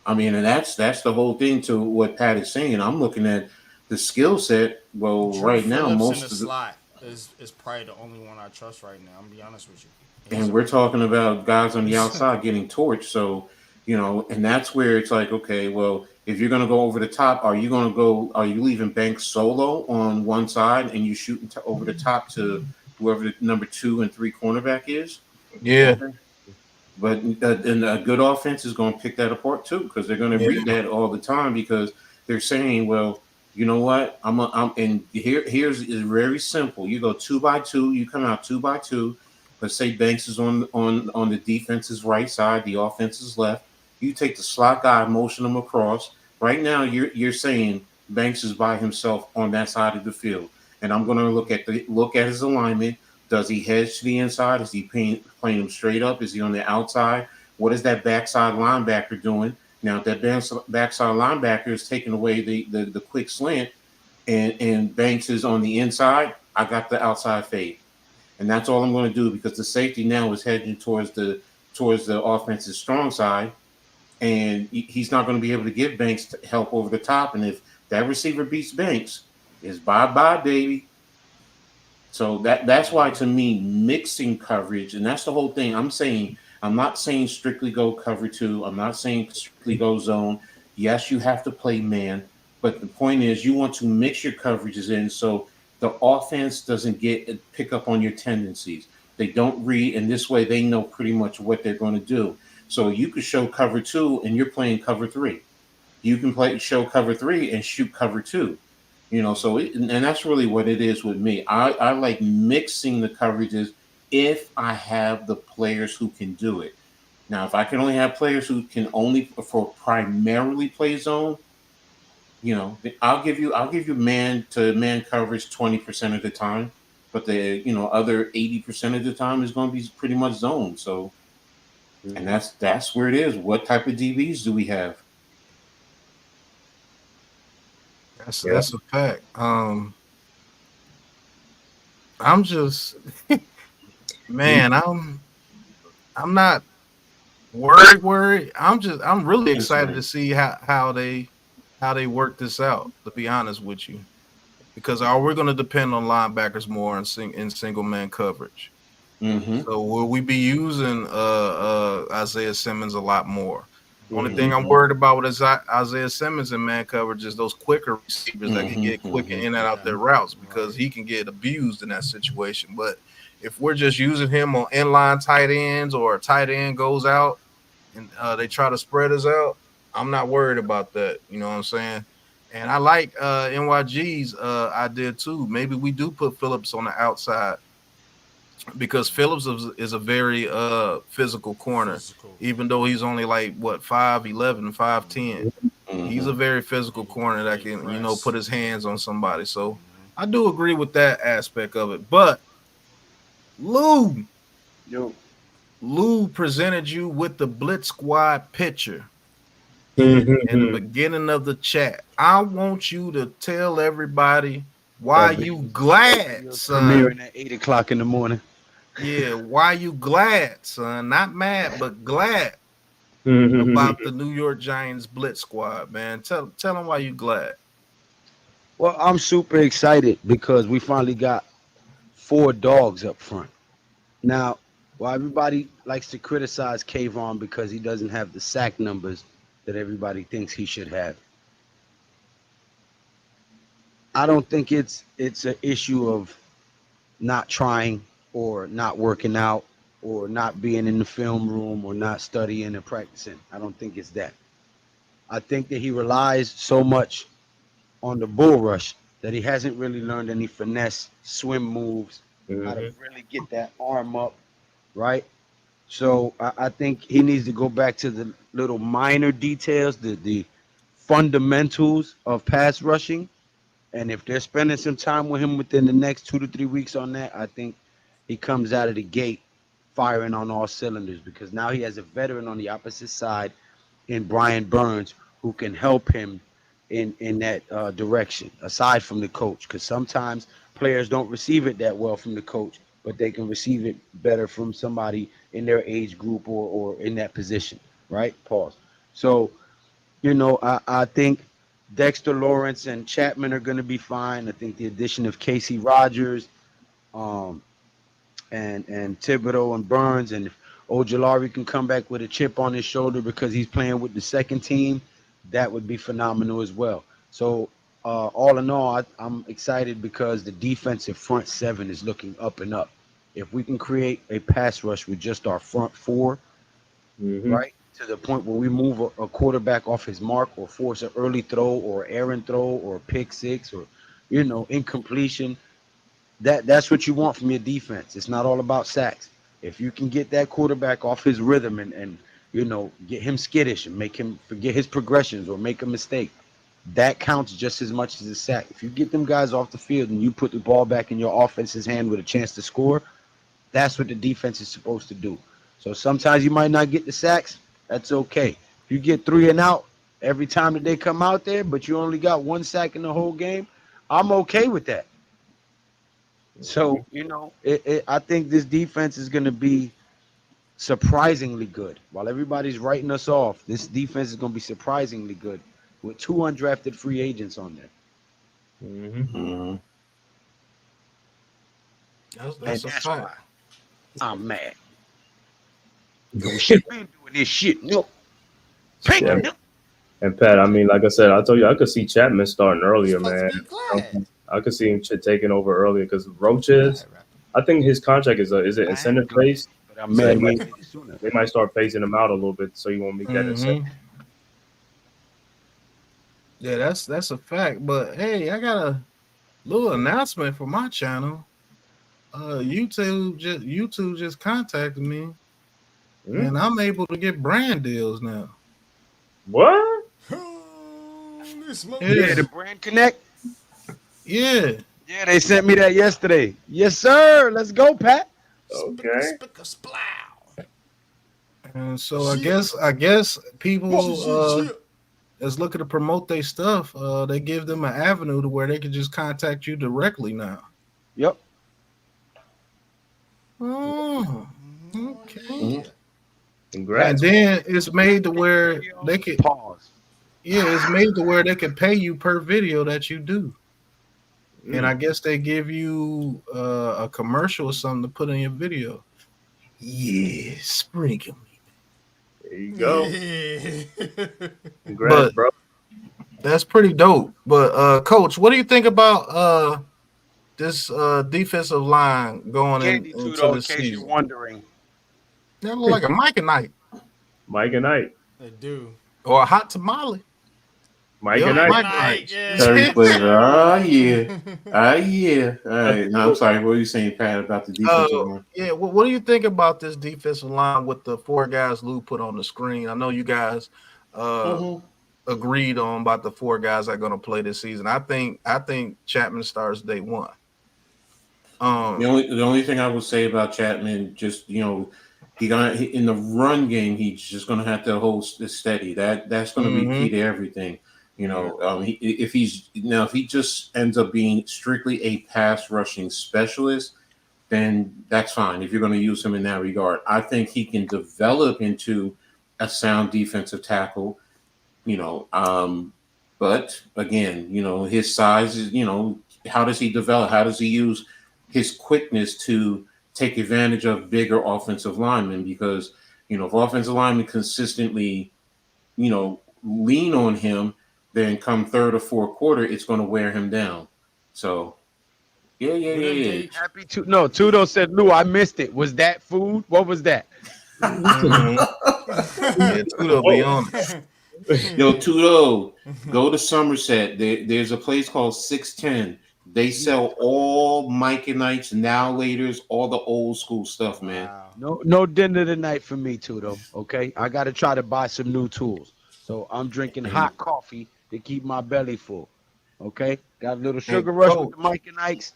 I mean, and that's the whole thing to what Pat is saying. I'm looking at the skill set. Well, Drew right now, Phillips most in of the the slot is probably the only one I trust right now. I'm gonna be honest with you. and we're talking about guys on the outside getting torched. So, you know, and that's where it's like, okay, well, if you're going to go over the top, are you leaving Banks solo on one side and you shooting over the top to whoever the number 2 and 3 cornerback is? Yeah. Okay. But and a good offense is going to pick that apart too, because they're going to read that all the time, because they're saying, well, you know what? Here's is very simple. You go 2 by 2, you come out 2 by 2. Let's say Banks is on the defense's right side, the offense's left. You take the slot guy, motion him across. Right now, you're saying Banks is by himself on that side of the field, and I'm going to look at his alignment, Does he hedge to the inside? Is he playing him straight up? Is he on the outside? What is that backside linebacker doing? Now, if that backside linebacker is taking away the quick slant and Banks is on the inside, I got the outside fade. And that's all I'm going to do because the safety now is heading towards the offense's strong side, and he's not going to be able to give Banks help over the top. And if that receiver beats Banks, it's bye-bye, baby. So that's why, to me, mixing coverage, and that's the whole thing. I'm not saying strictly go cover 2. I'm not saying strictly go zone. Yes, you have to play man, but the point is you want to mix your coverages in so the offense doesn't pick up on your tendencies. They don't read, and this way they know pretty much what they're going to do. So you could show cover 2 and you're playing cover 3. You can show cover 3 and shoot cover 2. So and that's really what it is with me. I like mixing the coverages if I have the players who can do it. Now, if I can only have players who can primarily play zone, I'll give you man to man coverage 20% of the time, but the other 80% of the time is going to be pretty much zone. So, and that's where it is. What type of DBs do we have? That's a fact. I'm just man, I'm not worried. I'm really excited to see how they work this out, to be honest with you. Because we're going to depend on linebackers more in single man coverage. Mm-hmm. So will we be using Isaiah Simmons a lot more? Only thing I'm worried about with Isaiah Simmons in man coverage is those quicker receivers that can get quicker in and out their routes, because he can get abused in that situation. But if we're just using him on inline tight ends, or a tight end goes out and they try to spread us out, I'm not worried about that. You know what I'm saying? And I like NYG's idea too. Maybe we do put Phillips on the outside, because Phillips is a very physical corner, even though he's only like 5'11", 5'10". He's a very physical corner that can put his hands on somebody. So I do agree with that aspect of it. But Lou presented you with the Blitz Squad picture in the beginning of the chat. I want you to tell everybody why you glad, son. Premiering at 8 o'clock in the morning. Yeah, why you glad, son? Not mad, but glad about the New York Giants Blitz Squad, man. Tell them why you glad. Well, I'm super excited because we finally got 4 dogs up front. Now, while everybody likes to criticize Kayvon because he doesn't have the sack numbers that everybody thinks he should have, I don't think it's an issue of not trying or not working out or not being in the film room or not studying and practicing. I don't think it's that. I think that he relies so much on the bull rush that he hasn't really learned any finesse swim moves, how to really get that arm up, right? So I think he needs to go back to the little minor details, the fundamentals of pass rushing. And if they're spending some time with him within the next 2 to 3 weeks on that, I think he comes out of the gate firing on all cylinders, because now he has a veteran on the opposite side in Brian Burns who can help him in that direction, aside from the coach, because sometimes players don't receive it that well from the coach, but they can receive it better from somebody in their age group or in that position, right? Pause. So, I think Dexter Lawrence and Chattman are going to be fine. I think the addition of Casey Rogers, and Thibodeau and Burns, and if Ojulari can come back with a chip on his shoulder because he's playing with the second team, that would be phenomenal as well. So all in all, I'm excited because the defensive front 7 is looking up and up. If we can create a pass rush with just our front 4, right, to the point where we move a quarterback off his mark or force an early throw or errant throw or pick 6 or incompletion, that's what you want from your defense. It's not all about sacks. If you can get that quarterback off his rhythm and get him skittish and make him forget his progressions or make a mistake, that counts just as much as a sack. If you get them guys off the field and you put the ball back in your offense's hand with a chance to score, That's what the defense is supposed to do. So sometimes you might not get the sacks. That's okay. If you get 3 and out every time that they come out there, but you only got 1 sack in the whole game, I'm okay with that. So, I think this defense is going to be surprisingly good. While everybody's writing us off, this defense is going to be surprisingly good with 2 undrafted free agents on there. Mm-hmm. That's a fact. Why I'm mad. We should have been doing this shit. No. Yeah. And Pat, I mean, like I said, I told you I could see Chattman starting earlier, man. I could see him taking over earlier because Roaches, I think his contract is it incentive based. But I'm mad they might start phasing him out a little bit so you won't meet that incentive. Yeah, that's a fact. But hey, I got a little announcement for my channel. YouTube just contacted me, and I'm able to get brand deals now. What? Yeah, the brand connect. Yeah, they sent me that yesterday. Yes, sir. Let's go, Pat. Okay. And so I guess people that's looking to promote their stuff, they give them an avenue to where they can just contact you directly now. Yep. Oh, okay. Congrats. And then it's made to where they can pause. Yeah, it's made to where they can pay you per video that you do. And I guess they give you a commercial or something to put in your video. Yeah, sprinkle me. There you go. Congrats, bro. That's pretty dope. But Coach, what do you think about this defensive line going into the season? You're wondering. That look like a Mike and Knight. Mike and Knight. They do. Or a hot tamale. Mike and Knight. Terry flavor. Oh yeah. All right. No, I'm sorry. What were you saying, Pat, about the defensive line? Yeah. What do you think about this defensive line with the 4 guys Lou put on the screen? I know you guys agreed on about the 4 guys that are going to play this season. I think Chattman starts day 1. The only thing I would say about Chattman, just in the run game, he's just going to have to hold steady. That's going to be key to everything. If he just ends up being strictly a pass rushing specialist, then that's fine. If you're going to use him in that regard, I think he can develop into a sound defensive tackle. But again, his size is. How does he develop? How does he use his quickness to take advantage of bigger offensive linemen? Because if offensive linemen consistently, lean on him, then come third or fourth quarter, it's going to wear him down. So, yeah. Happy to no. Tudo said, "Lou, I missed it. Was that food? What was that?" Yeah, Tudo be on it. Yo, Tudo, go to Somerset. There's a place called 610. They sell all Mike and Knights, Now Laters, all the old school stuff, man. Wow. No dinner tonight for me, Tudo. Okay, I got to try to buy some new tools. So I'm drinking hot coffee to keep my belly full. Okay, got a little sugar rush with the Mike and Ike's,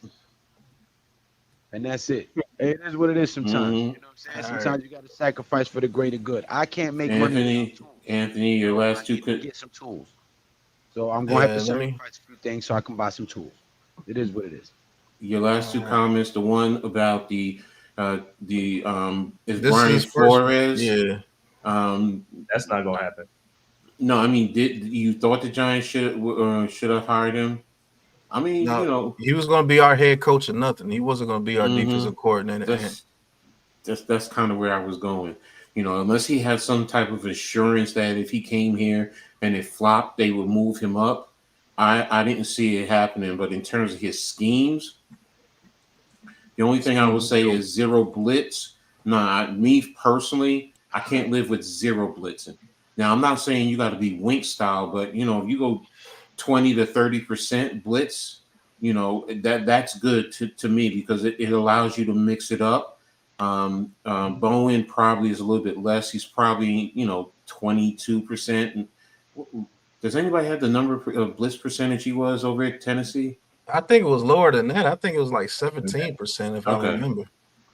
and that's it. It is what it is sometimes. You know what I'm saying? Sometimes you got to sacrifice for the greater good. I can't make money. Anthony, your last two could get some tools. So I'm gonna have to sacrifice a few things so I can buy some tools. It is what it is. Your last 2 comments. The one about is This Brian is Flores. Yeah. That's not gonna happen. No, I mean, did you thought the Giants should have hired him? I mean, he was going to be our head coach or nothing. He wasn't going to be our defensive coordinator. That's kind of where I was going. Unless he had some type of assurance that if he came here and it flopped, they would move him up. I didn't see it happening. But in terms of his schemes, the only thing I would say is 0 blitz. Me personally, I can't live with 0 blitzing. Now, I'm not saying you got to be Wink style, but, if you go 20 to 30% blitz, that's good to me because it allows you to mix it up. Bowen probably is a little bit less. He's probably, 22%. Does anybody have the number of blitz percentage he was over at Tennessee? I think it was lower than that. I think it was like 17%, if I remember.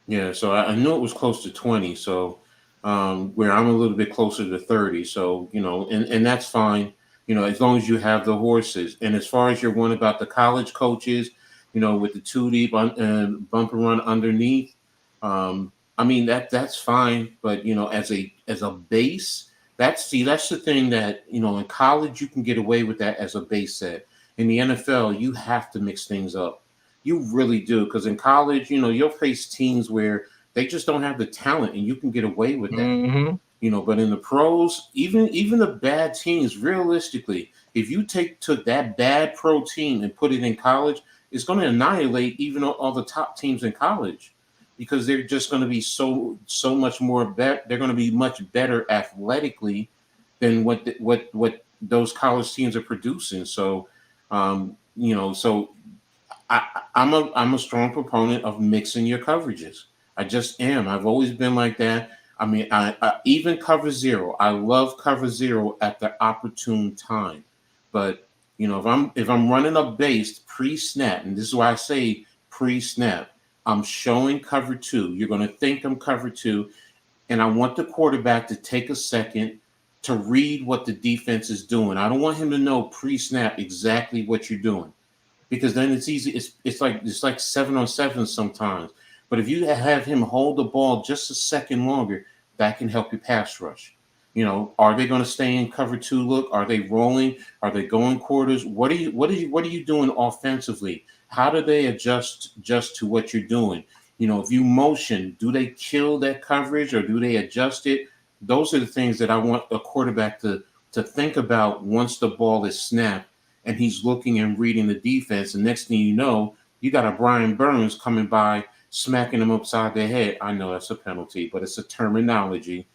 Yeah, so I knew it was close to 20. So where I'm a little bit closer to 30. So, and that's fine, as long as you have the horses. And as far as your one about the college coaches, with the two deep bump and run underneath, I mean that's fine. But as a base, that's the thing that in college you can get away with that as a base set. In the NFL, you have to mix things up. You really do, because in college, you'll face teams where they just don't have the talent, and you can get away with that. Mm-hmm. But in the pros, even the bad teams, realistically, if you took that bad pro team and put it in college, it's going to annihilate even all the top teams in college, because they're just going to be so much more better. They're going to be much better athletically than what those college teams are producing. So, so I'm a strong proponent of mixing your coverages. I just am. I've always been like that. I mean, I even cover zero. I love cover zero at the opportune time. But if I'm running a base pre-snap, and this is why I say pre-snap, I'm showing cover two. You're going to think I'm cover two, and I want the quarterback to take a second to read what the defense is doing. I don't want him to know pre-snap exactly what you're doing, because then it's easy. It's like 7-on-7 sometimes. But if you have him hold the ball just a second longer, that can help you pass rush. Are they going to stay in cover two look? Are they rolling? Are they going quarters? What are you doing offensively? How do they adjust to what you're doing? If you motion, do they kill that coverage or do they adjust it? Those are the things that I want a quarterback to think about once the ball is snapped and he's looking and reading the defense. And next thing you know, you got a Brian Burns coming by, smacking them upside their head. I know that's a penalty, but it's a terminology.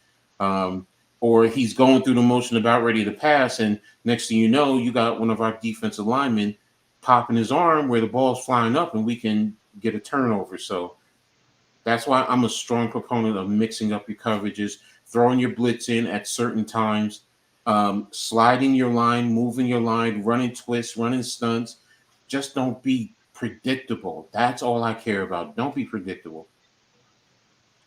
Or he's going through the motion about ready to pass, and next thing you know, you got one of our defensive linemen popping his arm where the ball's flying up, and we can get a turnover. So that's why I'm a strong proponent of mixing up your coverages, throwing your blitz in at certain times, sliding your line, moving your line, running twists, running stunts. Just don't be predictable. That's all I care about. Don't be predictable.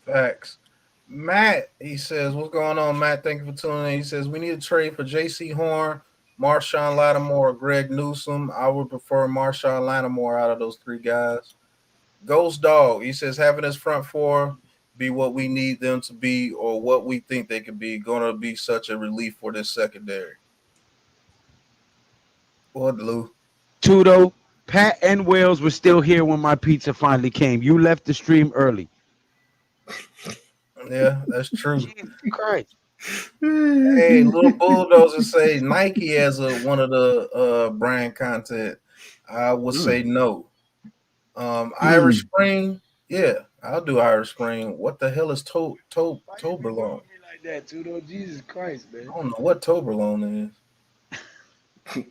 Facts. Matt, he says, what's going on, Matt? Thank you for tuning in. He says, we need a trade for J.C. Horn, Marshawn Lattimore, or Greg Newsome. I would prefer Marshawn Lattimore out of those three guys. Ghost Dog, he says, having his front four be what we need them to be or what we think they could be going to be such a relief for this secondary. What, Lou? Tudo, Pat and Wells were still here when my pizza finally came. You left the stream early. Yeah, that's true. Jesus Christ. Hey, little bulldozer say Nike as one of the brand content. I would say no. Irish Spring, yeah, I'll do Irish Spring. What the hell is Toberlone? Like that, Tudo. Jesus Christ, man. I don't know what Toberlone is.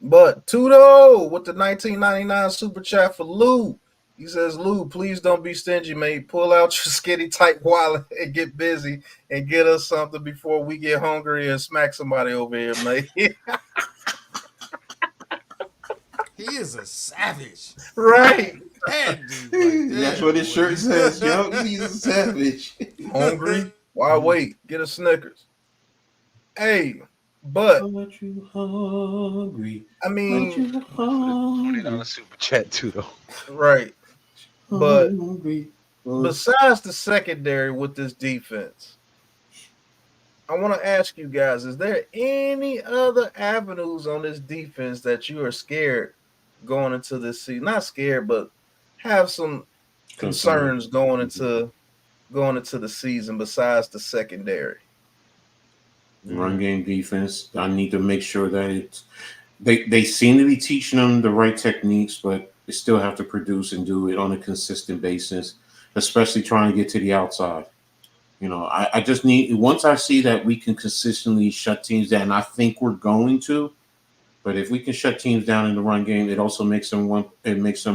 But Tudo with the 1999 super chat for Lou. He says, Lou, please don't be stingy, mate. Pull out your skinny tight wallet and get busy and get us something before we get hungry and smack somebody over here, mate. He is a savage. Right. That's what his shirt says. Yo, he's a savage. Hungry? Why wait? Get a Snickers. Hey, but you hungry. I mean, $20 super chat too, though. Right. But besides the secondary with this defense, I want to ask you guys, is there any other avenues on this defense that you are scared going into this season? Not scared, but have some concerns going into the season besides the secondary? Run game defense. I need to make sure that they seem to be teaching them the right techniques, but they still have to produce and do it on a consistent basis, especially trying to get to the outside. I just need, once I see that we can consistently shut teams down, I think we're going to, but if we can shut teams down in the run game, it also makes them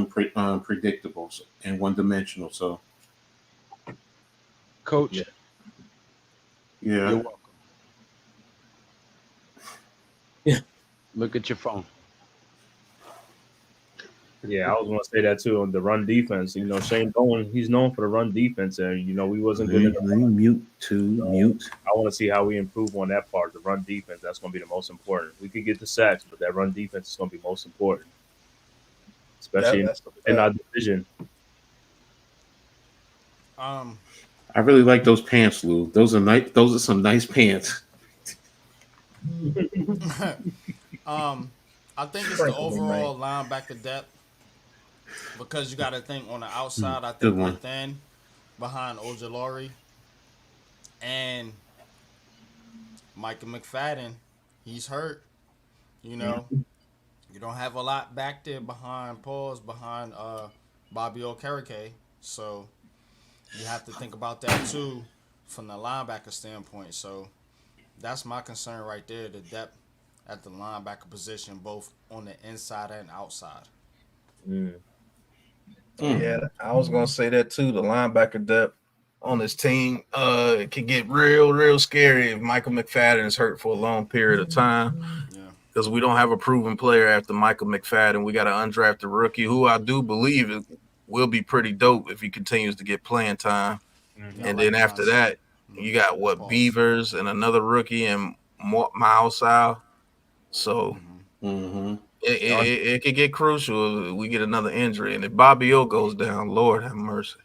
predictable and one-dimensional. So, Coach, yeah. You're welcome. Yeah. Look at your phone. Yeah, I was going to say that too on the run defense. You know, Shane Bowen, he's known for the run defense, and you know we wasn't good enough. Mute. I want to see how we improve on that part. The run defense, that's going to be the most important. We could get the sacks, but that run defense is going to be most important, especially in our division. I really like those pants, Lou. Those are nice. Those are some nice pants. I think it's the overall linebacker depth because you got to think on the outside. I think we're thin behind Ojulari and Micah McFadden. He's hurt. You know, you don't have a lot back there behind Bobby Okereke. So you have to think about that too from the linebacker standpoint. So that's my concern right there, the depth at the linebacker position, both on the inside and outside. Yeah, I was going to say that too. The linebacker depth on this team it can get real scary if Michael McFadden is hurt for a long period of time. Because we don't have a proven player after Michael McFadden. We got an undrafted rookie who I do believe will be pretty dope if he continues to get playing time. And then after that, you got Beavers and another rookie and Miles Sal. So it could get crucial if we get another injury. And if Bobby O goes down, Lord have mercy.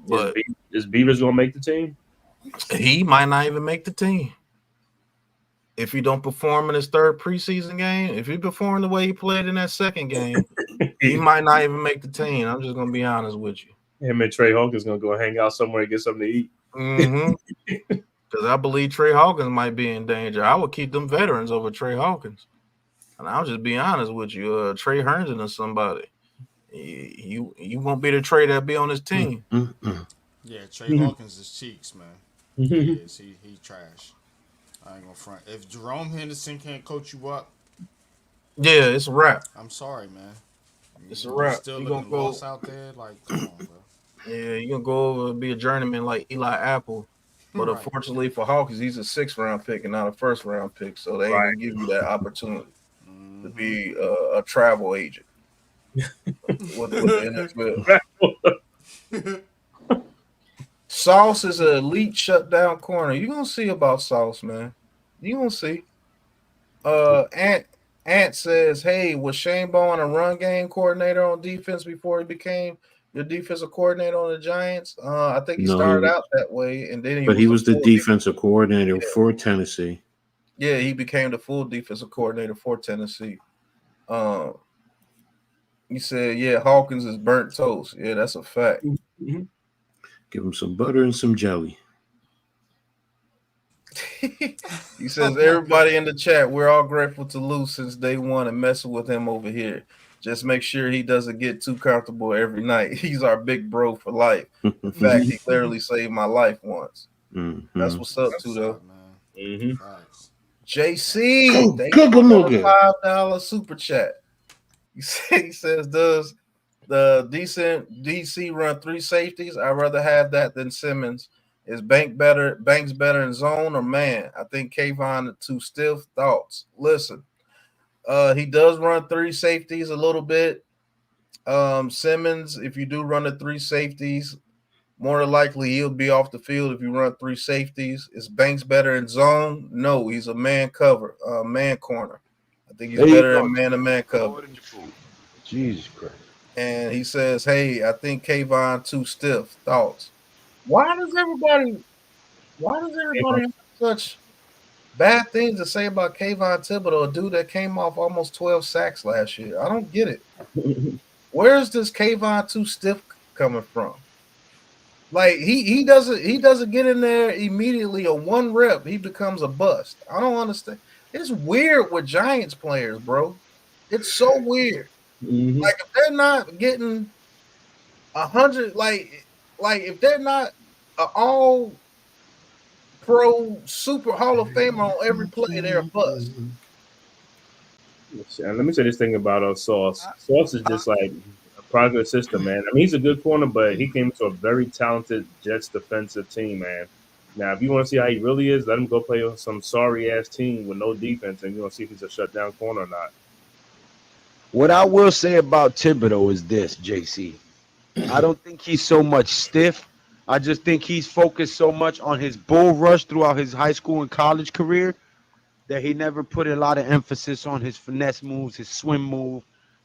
But is Beavers going to make the team? He might not even make the team. If he don't perform in his third preseason game, if he performed the way he played in that second game, he might not even make the team. I'm just going to be honest with you. Him and Trey Hawkins going to go hang out somewhere and get something to eat. Because I believe Trey Hawkins might be in danger. I would keep them veterans over Trey Hawkins. And I'll just be honest with you. Trey Herndon or somebody. You won't be the Trey that be on his team. Yeah, Trey Hawkins is cheeks, man. He is. He trash. I ain't gonna front. If Jerome Henderson can't coach you up, yeah, it's a wrap. I'm sorry, man. It's a wrap. Still looking lost out there, like come on, bro. Yeah, you're gonna go over and be a journeyman like Eli Apple. But unfortunately for Hawkins, he's a 6th-round pick and not a 1st-round pick, so they ain't gonna give you that opportunity to be a travel agent with the NFL. Sauce is an elite shutdown corner. You're gonna see about Sauce, man. You're gonna see. Ant says, hey, was Shane Bowen a run game coordinator on defense before he became your defensive coordinator on the Giants? I think he started out that way, and then he was the defensive coordinator for Tennessee. Yeah, he became the full defensive coordinator for Tennessee. He said, yeah, Hawkins is burnt toast. Yeah, that's a fact. Give him some butter and some jelly. He says, everybody in the chat, we're all grateful to Lou since day one and messing with him over here. Just make sure he doesn't get too comfortable every night. He's our big bro for life. In fact, he literally saved my life once. That's what's up, too, though. JC, they got a $5 super chat. He says, does the decent DC run 3 safeties? I'd rather have that than Simmons. Is Banks better in zone or man? I think Kayvon too stiff. Thoughts? Listen, he does run 3 safeties a little bit. Simmons, if you do run the 3 safeties, more than likely he'll be off the field if you run 3 safeties. Is Banks better in zone? No, he's a man corner. I think he's better in man-to-man cover. Jesus Christ. And he says, hey, I think Kayvon too stiff. Thoughts? Why does everybody have such bad things to say about Kayvon Thibodeau, a dude that came off almost 12 sacks last year? I don't get it. Where's this Kayvon too stiff coming from? Like he doesn't get in there immediately. A 1 rep, he becomes a bust. I don't understand. It's weird with Giants players, bro. It's so weird. Like if they're not getting 100, like if they're not an all pro super Hall of Famer on every play, they're a bust. And let me say this thing about Sauce. Sauce is just like a progress system, man. I mean, he's a good corner, but he came to a very talented Jets defensive team, man. Now, if you want to see how he really is, let him go play on some sorry ass team with no defense, and you're gonna see if he's a shutdown corner or not. What I will say about Thibodeau is this, JC. I don't think he's so much stiff. I just think he's focused so much on his bull rush throughout his high school and college career that he never put a lot of emphasis on his finesse moves, his swim move,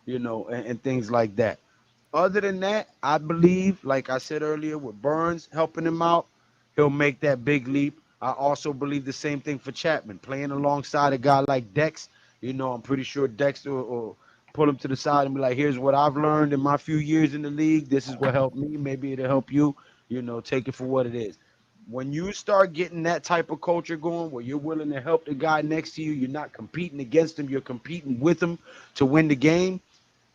and things like that. Other than that, I believe, like I said earlier, with Burns helping him out, he'll make that big leap. I also believe the same thing for Chattman, playing alongside a guy like Dex. I'm pretty sure Dex will pull him to the side and be like, here's what I've learned in my few years in the league. This is what helped me. Maybe it'll help you. Take it for what it is. When you start getting that type of culture going where you're willing to help the guy next to you, you're not competing against him, you're competing with him to win the game.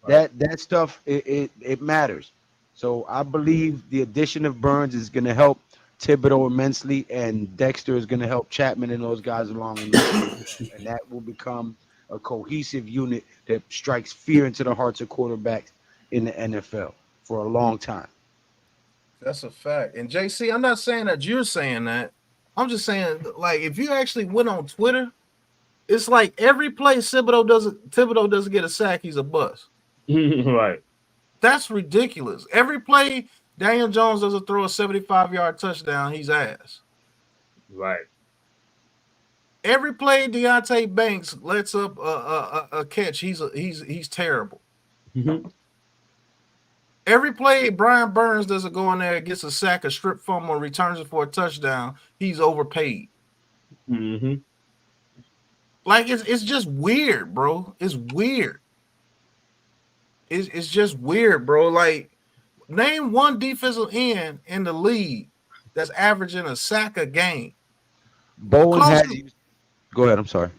That stuff, it matters. So I believe the addition of Burns is going to help Thibodeau immensely, and Dexter is going to help Chattman and those guys along, and that will become a cohesive unit that strikes fear into the hearts of quarterbacks in the NFL for a long time. That's a fact. And JC, I'm not saying that you're saying that. I'm just saying, like, if you actually went on Twitter, it's like every play Thibodeau doesn't get a sack, he's a bust. Right. That's ridiculous. Every play Daniel Jones doesn't throw a 75-yard touchdown, he's ass. Right. Every play Deontay Banks lets up a catch, he's terrible. Mm-hmm. Every play Brian Burns doesn't go in there and gets a sack, a strip fumble, or returns it for a touchdown, he's overpaid. Mm-hmm. Like it's just weird, bro. It's weird. It's just weird, bro. Like, name one defensive end in the league that's averaging a sack a game. Bowen has you. Go ahead. I'm sorry.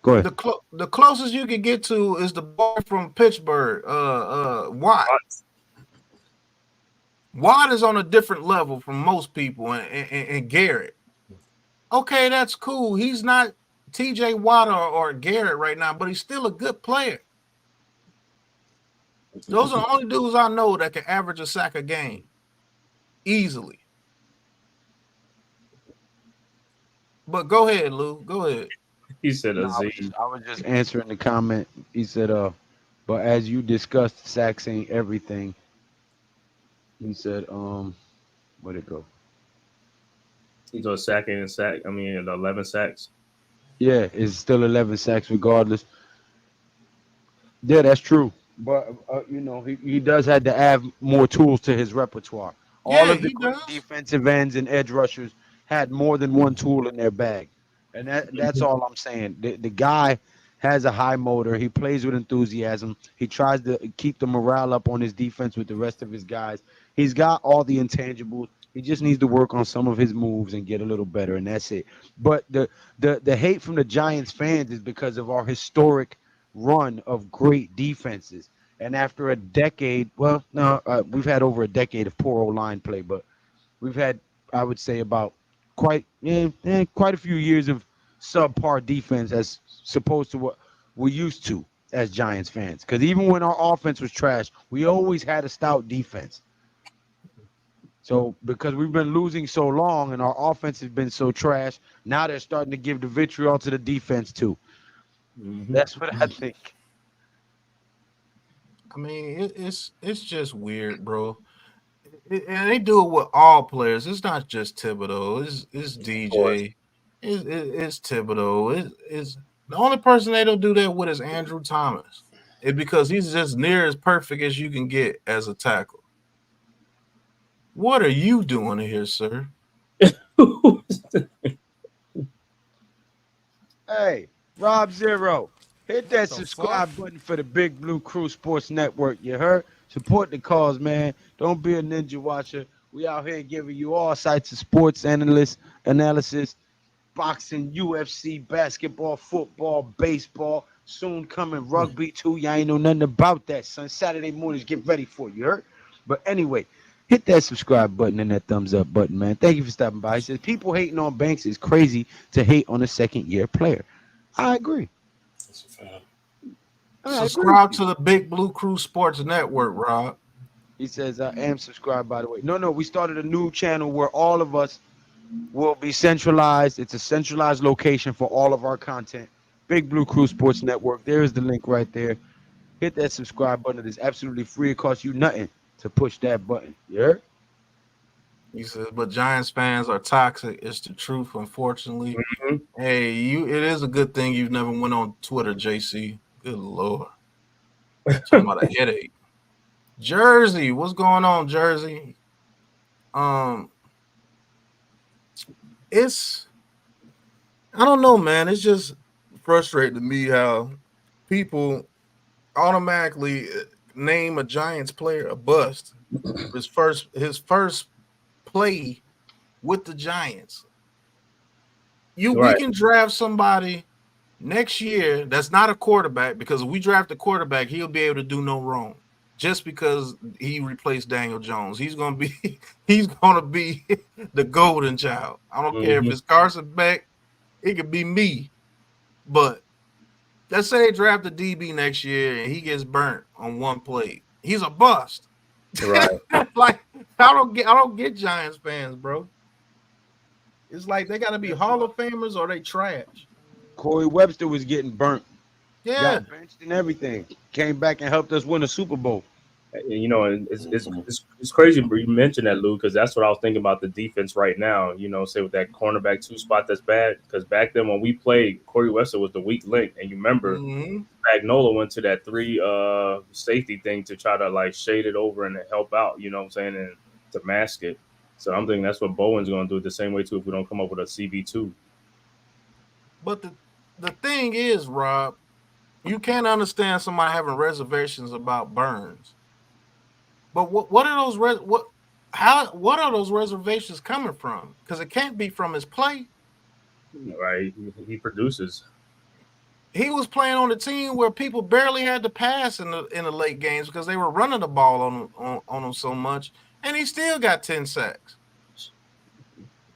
Go ahead. The closest you can get to is the boy from Pittsburgh, Watt. Watt is on a different level from most people, and Garrett. Okay, that's cool. He's not TJ Watt or Garrett right now, but he's still a good player. Those are the only dudes I know that can average a sack a game easily. But go ahead, Lou. Go ahead. He said I was just answering the comment. He said, but as you discussed, sacks ain't everything. He said, where'd it go? He's on sacking and sack. 11 sacks. Yeah, it's still 11 sacks regardless. Yeah, that's true. But, he does have to add more tools to his repertoire. All of the defensive ends and edge rushers had more than one tool in their bag. And that's all I'm saying. The guy has a high motor. He plays with enthusiasm. He tries to keep the morale up on his defense with the rest of his guys. He's got all the intangibles. He just needs to work on some of his moves and get a little better, and that's it. But the hate from the Giants fans is because of our historic run of great defenses. And after a decade, we've had over a decade of poor OLINE play, but we've had, I would say, about quite a few years of subpar defense as opposed to what we're used to as Giants fans. Because even when our offense was trash, we always had a stout defense. So because we've been losing so long and our offense has been so trash, now they're starting to give the vitriol to the defense too. Mm-hmm. That's what I think. I mean, it's just weird, bro. And they do it with all players. It's not just Thibodeau. It's DJ. It's Thibodeau. It's the only person they don't do that with is Andrew Thomas. It's because he's just near as perfect as you can get as a tackle. What are you doing here, sir? Hey, Rob Zero, hit that subscribe button for the Big Blue Crew Sports Network. You heard? Support the cause, man. Don't be a ninja watcher. We out here giving you all sites of sports analysis, boxing, UFC, basketball, football, baseball, soon coming rugby too. Y'all ain't know nothing about that, son. Saturday mornings, get ready for it, you heard? But anyway, hit that subscribe button and that thumbs up button, man. Thank you for stopping by. He says, people hating on Banks is crazy to hate on a second-year player. I agree. That's a fact. Subscribe to the Big Blue Crew Sports Network, Rob. He says, I am subscribed, by the way. No, we started a new channel where all of us will be centralized. It's a centralized location for all of our content. Big Blue Crew Sports Network. There is the link right there. hit that subscribe button. It is absolutely free. It costs you nothing to push that button. You heard? He says, but Giants fans are toxic. It's the truth, unfortunately. Mhm. Hey, it is a good thing you've never went on Twitter, JC. Good Lord. Talking about a headache. Jersey, what's going on, Jersey? It's I don't know, man. It's just frustrating to me how people automatically name a Giants player a bust. His first play with the Giants. We can draft somebody next year that's not a quarterback, because if we draft a quarterback, he'll be able to do no wrong. Just because he replaced Daniel Jones, he's gonna be the golden child. I don't care if it's Carson Beck, it could be me. But let's say they draft a DB next year and he gets burnt on one play. He's a bust. Right. Like I don't get Giants fans, bro. It's like they gotta be Hall of Famers or they trash. Corey Webster was getting burnt. Yeah. Got benched and everything. Came back and helped us win a Super Bowl. You know, it's crazy you mentioned that, Lou, because that's what I was thinking about the defense right now. You know, say with that cornerback 2 spot that's bad, because back then when we played, Corey Webster was the weak link, and you remember Magnola went to that 3 safety thing to try to like shade it over and help out. You know what I'm saying, and to mask it. So I'm thinking that's what Bowen's going to do the same way too if we don't come up with a CB2. But the thing is, Rob, you can't understand somebody having reservations about Burns. But what are those what are those reservations coming from? Because it can't be from his play. Right, he produces. He was playing on a team where people barely had to pass in the late games because they were running the ball on him so much, and he still got 10 sacks.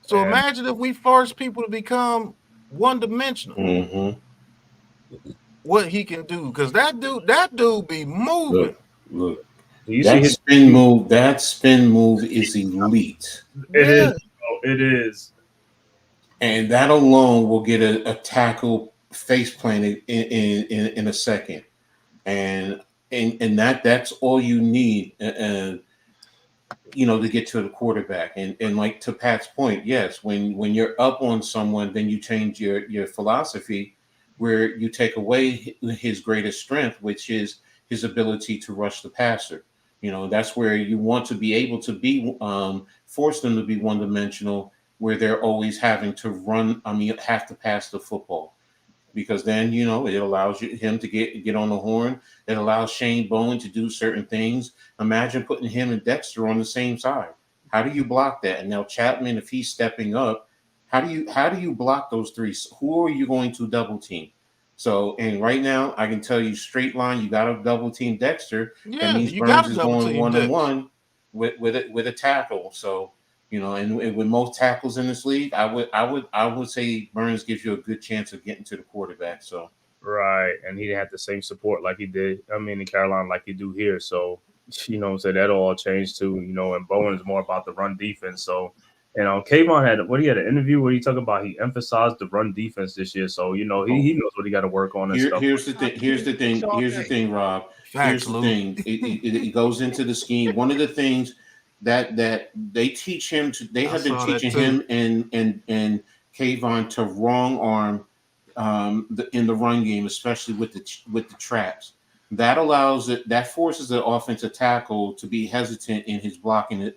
So imagine if we force people to become one-dimensional. What he can do, because that dude be moving. Look. That spin move is elite. It is. And that alone will get a tackle face planted in a second. And that's all you need, to get to the quarterback. And like to Pat's point, yes, when you're up on someone, then you change your philosophy, where you take away his greatest strength, which is his ability to rush the passer. That's where you want to be able to be force them to be one-dimensional, where they're always having to have to pass the football, because then it allows him to get on the horn. It allows Shane Bowen to do certain things. Imagine putting him and Dexter on the same side. How do you block that? And now Chattman, if he's stepping up, how do you block those 3? Who are you going to double team? So, and right now, I can tell you straight line, you got to double team Dexter. Yeah, that means Burns is going one-on-one with a tackle. So, and with most tackles in this league, I would say Burns gives you a good chance of getting to the quarterback. So, right, and he had the same support like he did. In Carolina, like he do here. So, so that all changed too. And Bowen's more about the run defense. So. Kayvon had an interview where he talked about he emphasized the run defense this year. So, he knows what he got to work on and stuff. Here's the thing, Rob. Here's the thing. It goes into the scheme. One of the things that they teach him they have been teaching him and Kayvon to wrong arm in the run game, especially with the traps. That that forces the offensive tackle to be hesitant in his blocking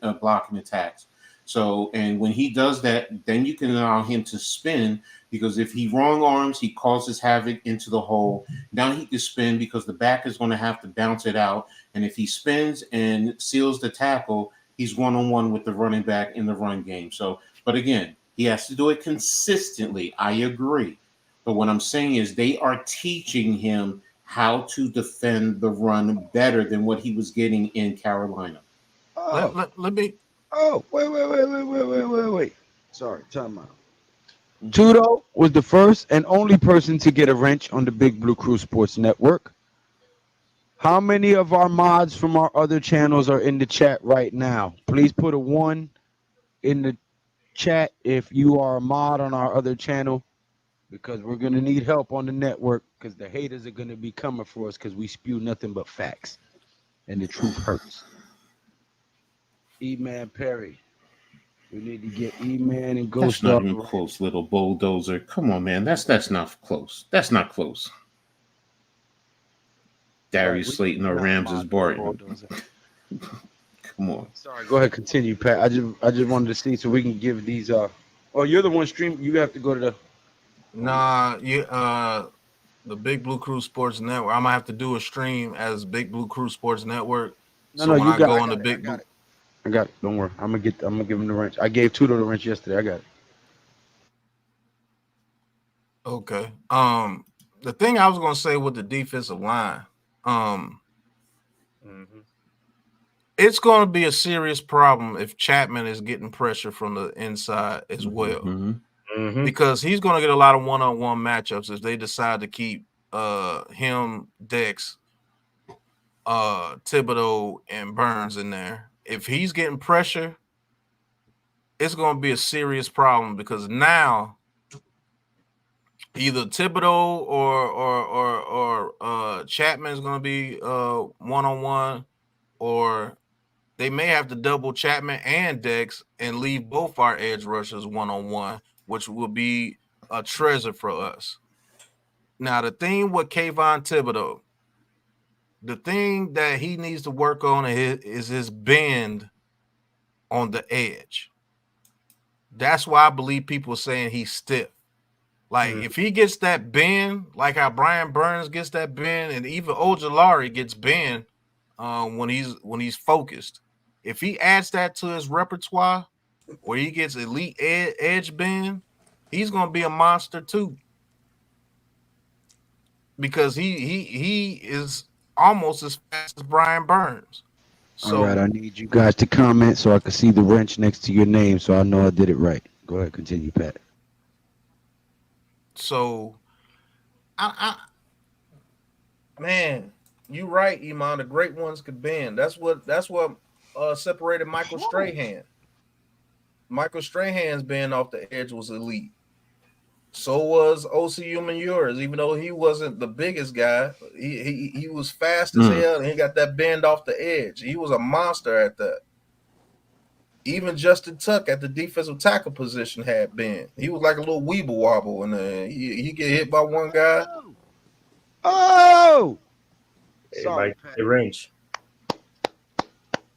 attacks. So, and when he does that, then you can allow him to spin, because if he wrong arms, he causes havoc into the hole. Now he can spin because the back is going to have to bounce it out. And if he spins and seals the tackle, he's one-on-one with the running back in the run game. So, but again, he has to do it consistently. I agree. But what I'm saying is they are teaching him how to defend the run better than what he was getting in Carolina. Let me... Oh, wait. Sorry, time out. Tudo was the first and only person to get a wrench on the Big Blue Crew Sports Network. How many of our mods from our other channels are in the chat right now? Please put a 1 in the chat if you are a mod on our other channel, because we're going to need help on the network because the haters are gonna be coming for us because we spew nothing but facts, and the truth hurts. E-Man Perry, we need to get E-Man and That's Ghost not Dog. even close, little bulldozer. Come on, man. That's not close. That's not close. Darius Slayton or Ramses Barton. Come on. Sorry, go ahead, continue, Pat. I just wanted to see so we can give these. Oh, you're the one stream. You have to go to the. Nah, the Big Blue Crew Sports Network. I'm gonna have to do a stream as Big Blue Crew Sports Network. No, when you I got. go I on the got it, Big Blue, I got it. Don't worry. I'm gonna give him the wrench. I gave Tudo the wrench yesterday. I got it. okay. The thing I was gonna say with the defensive line, it's gonna be a serious problem if Chattman is getting pressure from the inside as well. Because he's going to get a lot of one-on-one matchups if they decide to keep him, Dex, Thibodeau, and Burns in there. If he's getting pressure, it's going to be a serious problem because now either Thibodeau or Chattman is going to be one-on-one, or they may have to double Chattman and Dex and leave both our edge rushers one-on-one, which will be a treasure for us. Now, the thing with Kayvon Thibodeau, the thing that he needs to work on is his bend on the edge. That's why I believe people are saying he's stiff. Like, if he gets that bend, like how Brian Burns gets that bend, and even Ojulari gets bend when he's focused. If he adds that to his repertoire, where he gets elite edge bend, he's gonna be a monster too. Because he is almost as fast as Brian Burns. So, all right, I need you guys to comment so I can see the wrench next to your name, so I know I did it right. Go ahead, continue, Pat. So, man, you right, Iman. The great ones could bend. That's what separated Michael Strahan. Michael Strahan's bend off the edge was elite. So was OCU Manures, even though he wasn't the biggest guy. He was fast as hell, and he got that bend off the edge. He was a monster at that. Even Justin Tuck at the defensive tackle position had bend. He was like a little weeble wobble, and he get hit by one guy. Oh, sorry, the range.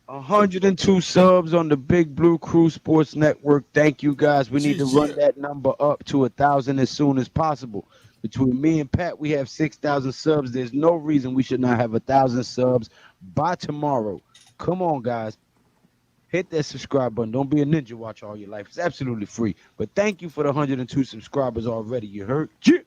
102 subs on the Big Blue Crew Sports Network. Thank you, guys. We need to run that number up to 1,000 as soon as possible. Between me and Pat, we have 6,000 subs. There's no reason we should not have 1,000 subs by tomorrow. Come on, guys. Hit that subscribe button. Don't be a ninja watch all your life. It's absolutely free. But thank you for the 102 subscribers already. You heard? Yeah.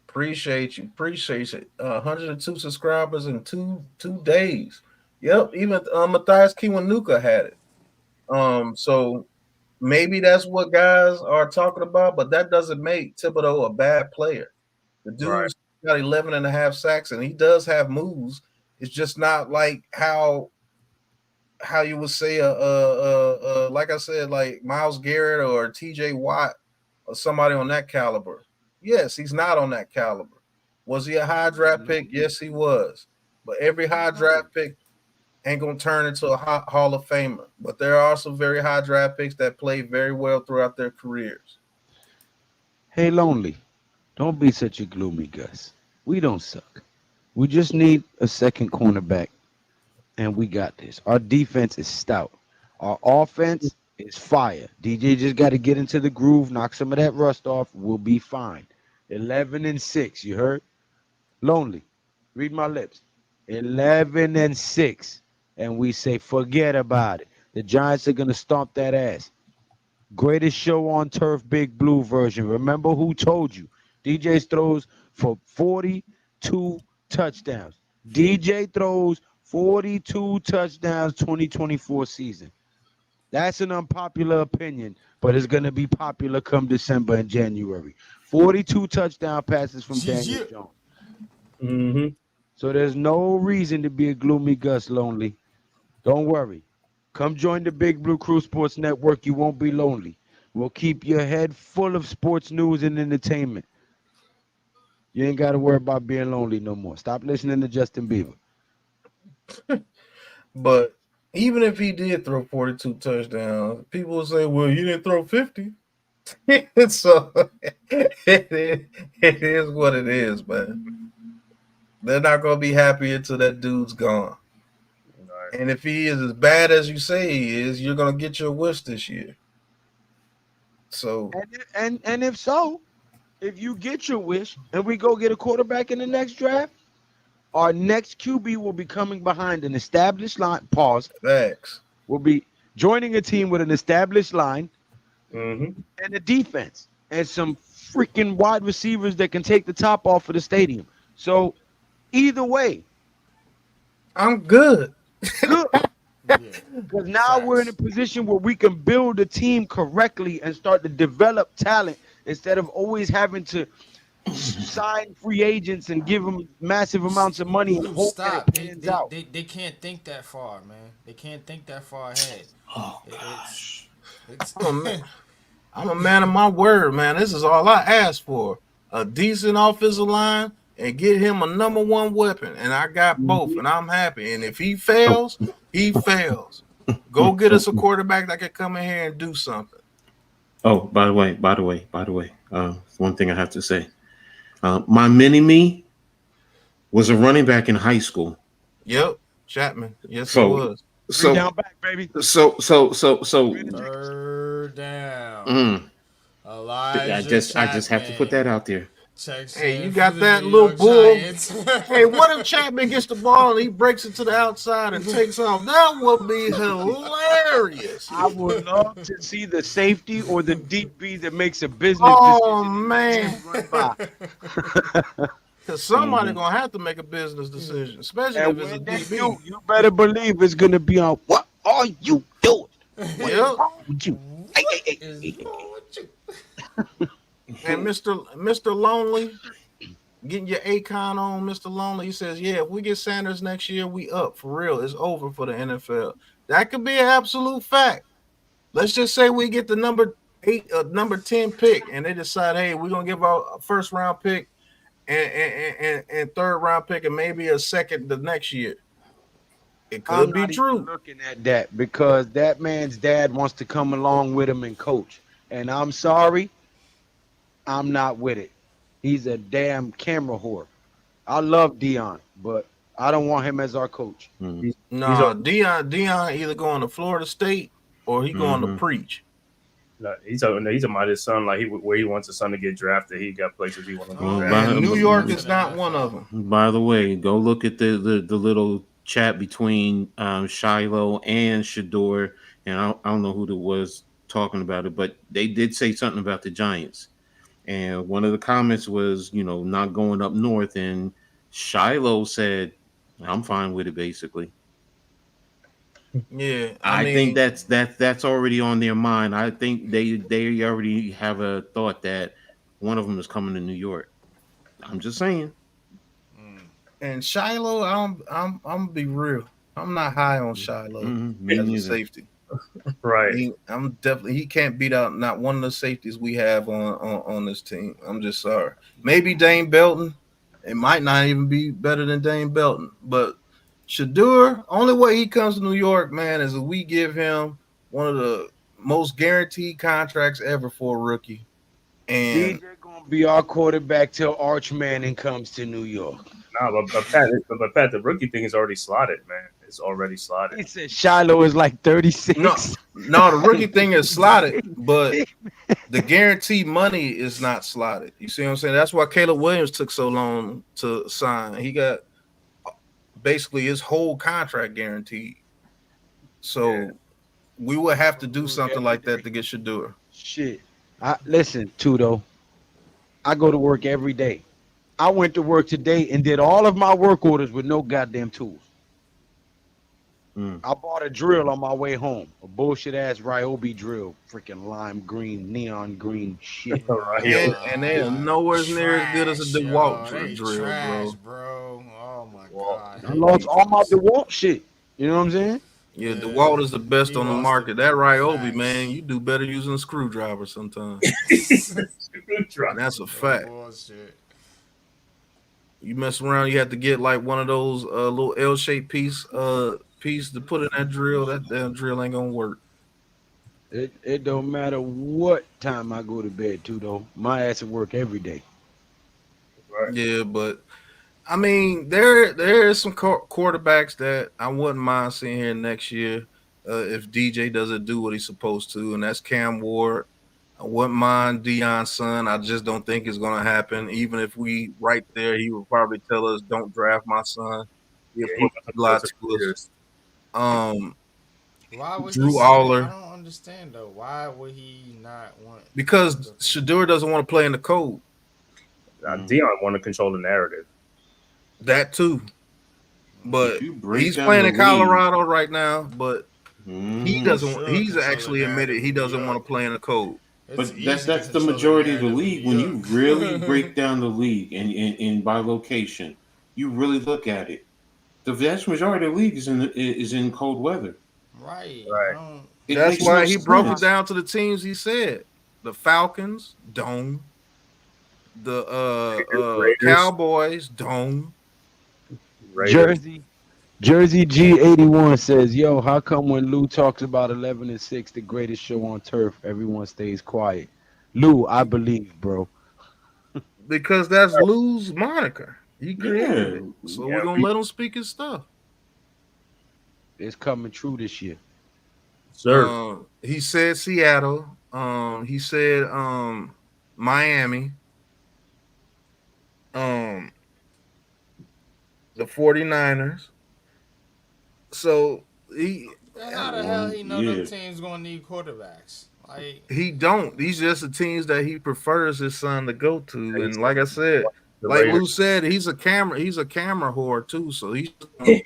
Appreciate you. 102 subscribers in two days. Yep, even Matthias Kiwanuka had it. So maybe that's what guys are talking about, but that doesn't make Thibodeau a bad player. The dude's got 11.5 sacks, and he does have moves. It's just not like how you would say like I said, like Myles Garrett or TJ Watt or somebody on that caliber. Yes, he's not on that caliber. Was he a high draft pick? Yes, he was. But every high draft pick ain't gonna turn into a Hall of Famer. But there are some very high draft picks that play very well throughout their careers. Hey, Lonely, don't be such a gloomy Gus. We don't suck. We just need a second cornerback, and we got this. Our defense is stout. Our offense is fire. DJ just got to get into the groove, knock some of that rust off. We'll be fine. 11-6, you heard? Lonely, read my lips. 11-6. And we say, forget about it. The Giants are going to stomp that ass. Greatest show on turf, Big Blue version. Remember who told you. DJ throws for 42 touchdowns. DJ throws 42 touchdowns 2024 season. That's an unpopular opinion, but it's going to be popular come December and January. 42 touchdown passes from Daniel Jones. So there's no reason to be a gloomy Gus, Lonely. Don't worry. Come join the Big Blue Crew Sports Network. You won't be lonely. We'll keep your head full of sports news and entertainment. You ain't got to worry about being lonely no more. Stop listening to Justin Bieber. But even if he did throw 42 touchdowns, people will say, well, you didn't throw 50. So it is what it is, man. They're not going to be happy until that dude's gone. Right. And if he is as bad as you say he is, you're going to get your wish this year. So And if so, if you get your wish and we go get a quarterback in the next draft, our next QB will be coming behind an established line. Pause. facts. Will be joining a team with an established line Mm-hmm. and a defense and some freaking wide receivers that can take the top off of the stadium. So either way, I'm good. good. Yeah. Because now we're in a position where we can build a team correctly and start to develop talent instead of always having to sign free agents and give them massive amounts of money and Dude, hope stop. that it pans out. They can't think that far, man. They can't think that far ahead. Oh It's I'm a man of my word, man. This is all I asked for. A decent offensive line and get him a number one weapon. And I got both, and I'm happy. And if he fails, he fails. Go get us a quarterback that can come in here and do something. Oh, by the way, one thing I have to say. My mini-me was a running back in high school. Yep, Chattman. Yes, So- he was. Three down back, baby. So third down. mm, Elijah I just have to put that out there. Hey, you got that little bull. Hey, what if Chattman gets the ball and he breaks it to the outside and takes off? That would be hilarious. I would love to see the safety or the DB that makes a business Oh, decision. man. Run by. Because somebody going to have to make a business decision, especially And if it's a when they DB. do, you better believe it's gonna be on. What are you doing? Yep. Would you? And Mr. Lonely, getting your Akon on, Mr. Lonely, he says, yeah, if we get Sanders next year, we up. For real. It's over for the NFL. That could be an absolute fact. Let's just say we get the number 10 pick, and they decide, hey, we're going to give our first round pick and third round pick and maybe a second the next year. It could I'm be not true. even looking at that because that man's dad wants to come along with him and coach. And I'm sorry, I'm not with it. He's a damn camera whore. I love Dion, but I don't want him as our coach. No, Dion either going to Florida State or he going to preach. No, he's about his son, like where he wants his son to get drafted. He got places he wants to go Well, draft. And New York is not one of them. By the way, go look at the little chat between Shiloh and Shador, and I don't know who it was talking about it, but they did say something about the Giants. And one of the comments was, not going up north, and Shiloh said, "I'm fine with it." Basically, Yeah, I mean, think that's already on their mind. I think they already have a thought that one of them is coming to New York. I'm just saying. and Shiloh, I'm gonna be real. I'm not high on Shiloh Me as a neither. safety. Right. He can't beat out not one of the safeties we have on this team. I'm just sorry. Maybe Dane Belton. It might not even be better than Dane Belton. But Shador, only way he comes to New York, man, is if we give him one of the most guaranteed contracts ever for a rookie. And DJ gonna be our quarterback till Arch Manning comes to New York. No, but Pat, the rookie thing is already slotted, man. It's already He slotted. said Shiloh is like 36. no, the rookie thing is slotted, but the guaranteed money is not slotted. You see what I'm saying? That's why Caleb Williams took so long to sign. He got basically his whole contract guaranteed. So we would have to do something like that to get Shador. Shit. Listen, Tudo. I go to work every day. I went to work today and did all of my work orders with no goddamn tools. I bought a drill on my way home. A bullshit ass Ryobi drill. Freaking lime green, neon green shit. And they are nowhere near as good as a DeWalt drill, trash, bro. Oh my god. I lost all my DeWalt shit. You know what I'm saying? Yeah, DeWalt is the best on the lost market. it. That Ryobi, Facts. man, you do better using a screwdriver sometimes. That's a fact. Bullshit. You mess around, you have to get like one of those little L-shaped piece to put in that drill. That damn drill ain't gonna work. It don't matter what time I go to bed too though. My ass at work every day. Right. Yeah, but I mean, there is some quarterbacks that I wouldn't mind seeing here next year if DJ doesn't do what he's supposed to, and that's Cam Ward. I wouldn't mind Deion's son. I just don't think it's going to happen. Even if we right there, he would probably tell us, "Don't draft my son." He'll He put a lot to us. Why would Drew he say Aller. that? I don't understand though. Why would he not want? Because Shador doesn't want to play in the cold. Deion want to control the narrative. That too. But You break he's down playing the in league. Colorado right now, but he doesn't. Sure, He's control actually the admitted he narrative. doesn't Yeah. want to play in the cold. It's But easy that's to the control majority of the narrative in league. New When you York. really break down the league and by location, you really look at it. The vast majority of the league is in cold weather. Right. Right. I don't, It That's makes why no he broke it sense. down to the teams he said. The Falcons, dome. The Raiders. Cowboys, dome. Raiders. Jersey G81 says, "Yo, how come when Lou talks about 11-6, the greatest show on turf, everyone stays quiet?" Lou, I believe, bro. Because that's Lou's moniker. He created Yeah. it. So Yeah, we're gonna let him speak his stuff. It's coming true this year. Sir. He said Seattle. He said Miami. The 49ers. So how the hell he know Yeah. them teams gonna need quarterbacks? Like he don't. These just the teams that he prefers his son to go to. And like I said, The like Lou Raiders. said, he's a camera whore too. So he's gonna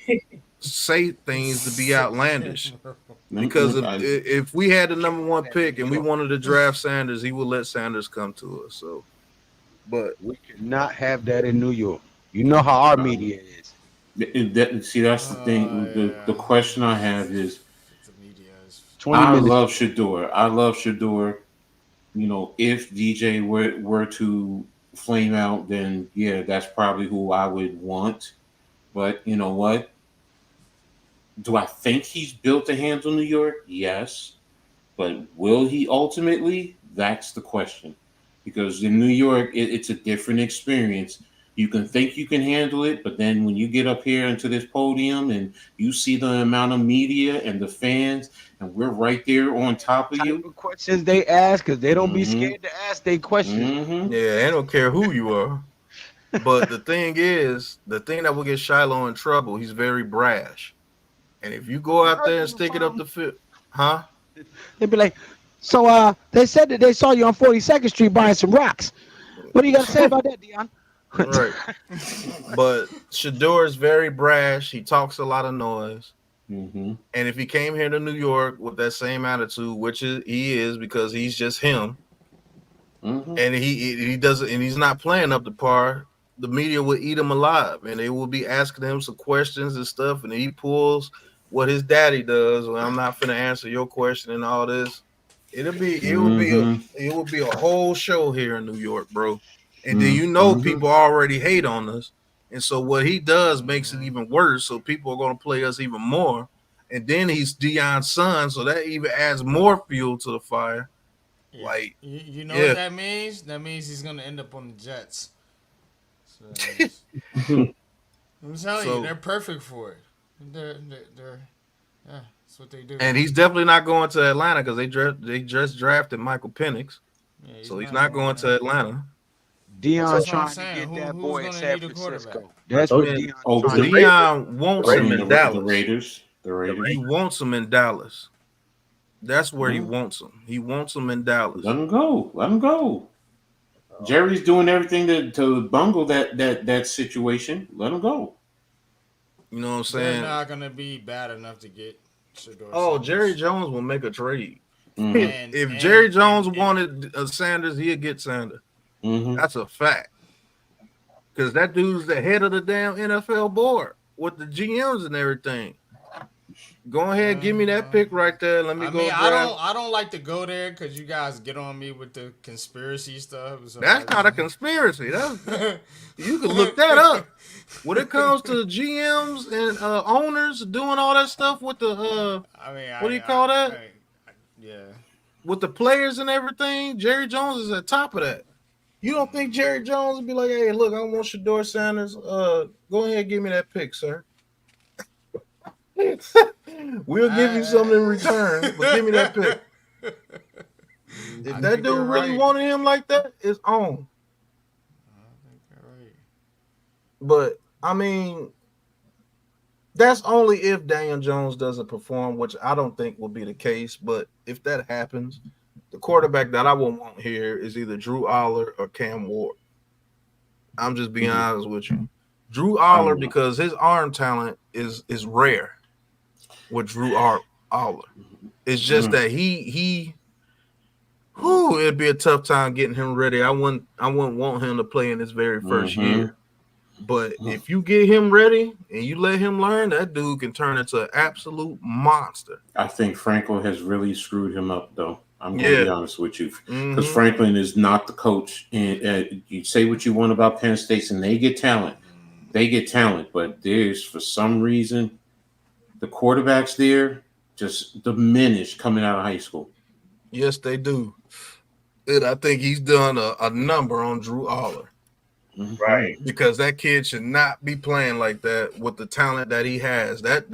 say things to be outlandish. Because if we had the number one pick and we wanted to draft Sanders, he would let Sanders come to us. So, but We cannot have that in New York. You know how our media is. See, that's the thing. The question I have is, the media is 20 I minutes. love Shador. I love Shador. You know, if DJ were to flame out, then yeah, that's probably who I would want. But you know what? Do I think he's built to handle New York? Yes. But will he ultimately? That's the question. Because in New York, it's a different experience. You can think you can handle it, but then when you get up here into this podium and you see the amount of media and the fans, and we're right there on top of Type you. of questions they ask, because they don't be Mhm. scared to ask they questions. yeah, I don't care who you are. But the thing is, the thing that will get Shiloh in trouble, he's very brash. And if you go out there and stick it up the field, huh? They'd be like, "So they said that they saw you on 42nd Street buying some rocks. What do you got to say about that, Dion?" Right. But Shador is very brash. He talks a lot of noise. Mm-hmm. And if he came here to New York with that same attitude, which he is because he's just him, Mm-hmm. and he doesn't, and he's not playing up to par, the media will eat him alive, and they will be asking him some questions and stuff, and he pulls what his daddy does. Well, I'm not finna answer your question and all this. It will be a whole show here in New York, bro. And then people already hate on us, and so what he does makes it even worse. So people are going to play us even more. And then he's Deion's son, so that even adds more fuel to the fire. Yeah. Like, you know what that means? That means he's gonna end up on the Jets. So, I'm telling you, they're perfect for it. They're that's what they do. And he's definitely not going to Atlanta because they just drafted Michael Penix, so he's not going to Atlanta. Deion trying to get that boy in San Francisco. That's what Deion wants him in Dallas. The Raiders. He wants him in Dallas. That's where he wants him. He wants him in Dallas. Let him go. Jerry's doing everything to bungle that situation. Let him go. You know what I'm saying? They're not gonna be bad enough to get Shador. Sanders. Jerry Jones will make a trade. Mm-hmm. If Jerry Jones wanted Sanders, he'd get Sanders. Mm-hmm. That's a fact. Because that dude's the head of the damn NFL board with the GMs and everything. Go ahead, give me that pick right there. Let me go. I don't like to go there because you guys get on me with the conspiracy stuff. So that's not a conspiracy. You can look that up. When it comes to GMs and owners doing all that stuff with the what do you call that? Yeah. With the players and everything, Jerry Jones is at top of that. You don't think Jerry Jones would be like, hey, look, I want Shedeur Sanders. Go ahead and give me that pick, sir. We'll give you something in return, but give me that pick. If that dude really wanted him like that, it's on. I think you're right. But, I mean, that's only if Daniel Jones doesn't perform, which I don't think will be the case. But if that happens, the quarterback that I will want here is either Drew Aller or Cam Ward. I'm just being honest with you. Drew Aller, because his arm talent is rare with Drew Aller. It's just that it'd be a tough time getting him ready. I wouldn't want him to play in his very first year. But if you get him ready and you let him learn, that dude can turn into an absolute monster. I think Franklin has really screwed him up, though. I'm going to be honest with you. Because Franklin is not the coach. And you say what you want about Penn State, and they get talent. But there's, for some reason, the quarterbacks there just diminish coming out of high school. Yes, they do. And I think he's done a number on Drew Aller. Right. Because that kid should not be playing like that with the talent that he has. That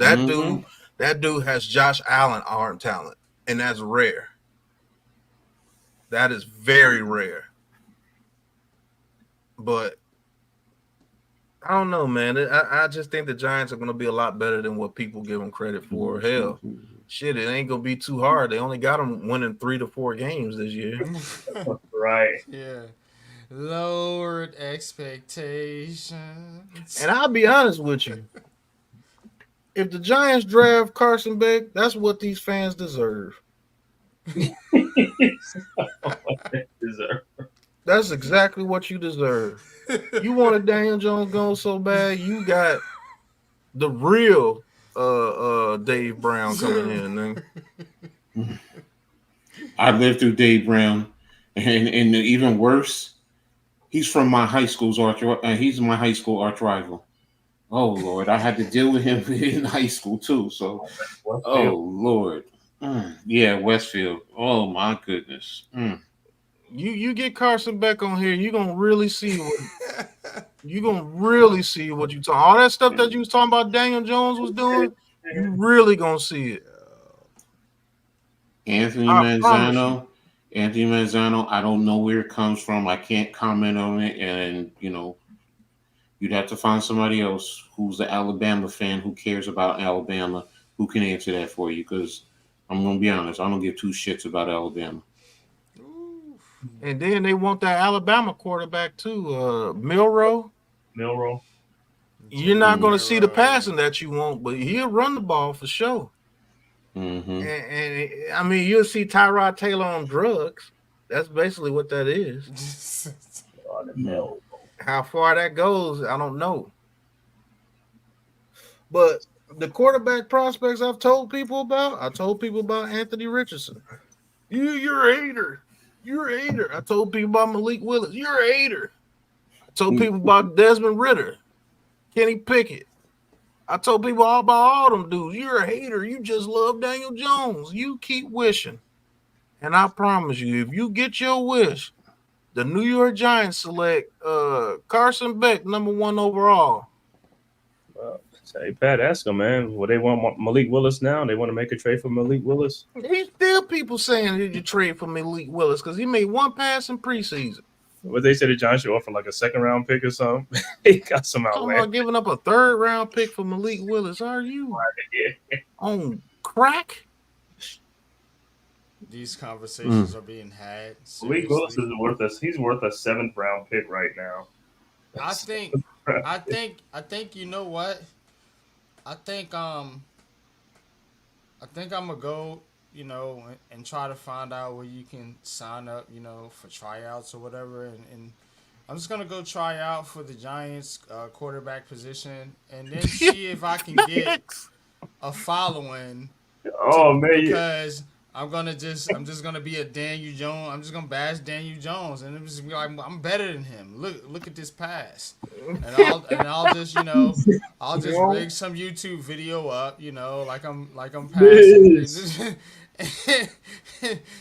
dude has Josh Allen arm talent, and that's rare. That is very rare. But I don't know, man. I just think the Giants are going to be a lot better than what people give them credit for. Hell, shit, it ain't going to be too hard. They only got them winning 3 to 4 games this year. Right. Yeah. Lowered expectations. And I'll be honest with you. If the Giants draft Carson Beck, that's what these fans deserve. That's exactly what you deserve. You wanted Daniel Jones gone so bad, you got the real Dave Brown coming in. Man. I lived through Dave Brown, and even worse, he's from my high school's he's my high school arch rival. Oh Lord, I had to deal with him in high school too. So, oh Lord, yeah, Westfield. Oh my goodness. You get Carson Beck on here, you're gonna really see what you're talking. All that stuff that you was talking about Daniel Jones was doing, you really gonna see it. Anthony Manzano, I don't know where it comes from. I can't comment on it, and you'd have to find somebody else who's an Alabama fan who cares about Alabama who can answer that for you. Because I'm gonna be honest, I don't give 2 shits about Alabama. And then they want that Alabama quarterback too, Milroe. You're not going to see the passing that you want, but he'll run the ball for sure. And I mean, you'll see Tyrod Taylor on drugs. That's basically what that is. How far that goes, I don't know. But the quarterback prospects I told people about Anthony Richardson. You're a hater. You're a hater. I told people about Malik Willis. You're a hater. I told people about Desmond Ritter, Kenny Pickett. I told people all about all them dudes. You're a hater. You just love Daniel Jones. You keep wishing. And I promise you, if you get your wish, the New York Giants select Carson Beck, number 1 overall. Hey, Pat, ask them, man. Well, they want Malik Willis now. They want to make a trade for Malik Willis. There's still people saying that you trade for Malik Willis because he made 1 pass in preseason. What they said the Giants should offer like a 2nd-round pick or something. He got some outland. I'm giving up a 3rd-round pick for Malik Willis. Are you on crack? These conversations are being had. Malik Willis is he's worth a 7th-round pick right now. I think you know what? I think I'm gonna go, and try to find out where you can sign up, for tryouts or whatever, and I'm just gonna go try out for the Giants quarterback position, and then see if I can get a following. Oh man, Because I'm just gonna be a Daniel Jones. I'm just gonna bash Daniel Jones, and it was be like I'm better than him. Look at this pass, and I'll just I'll just rig some YouTube video up, like I'm passing.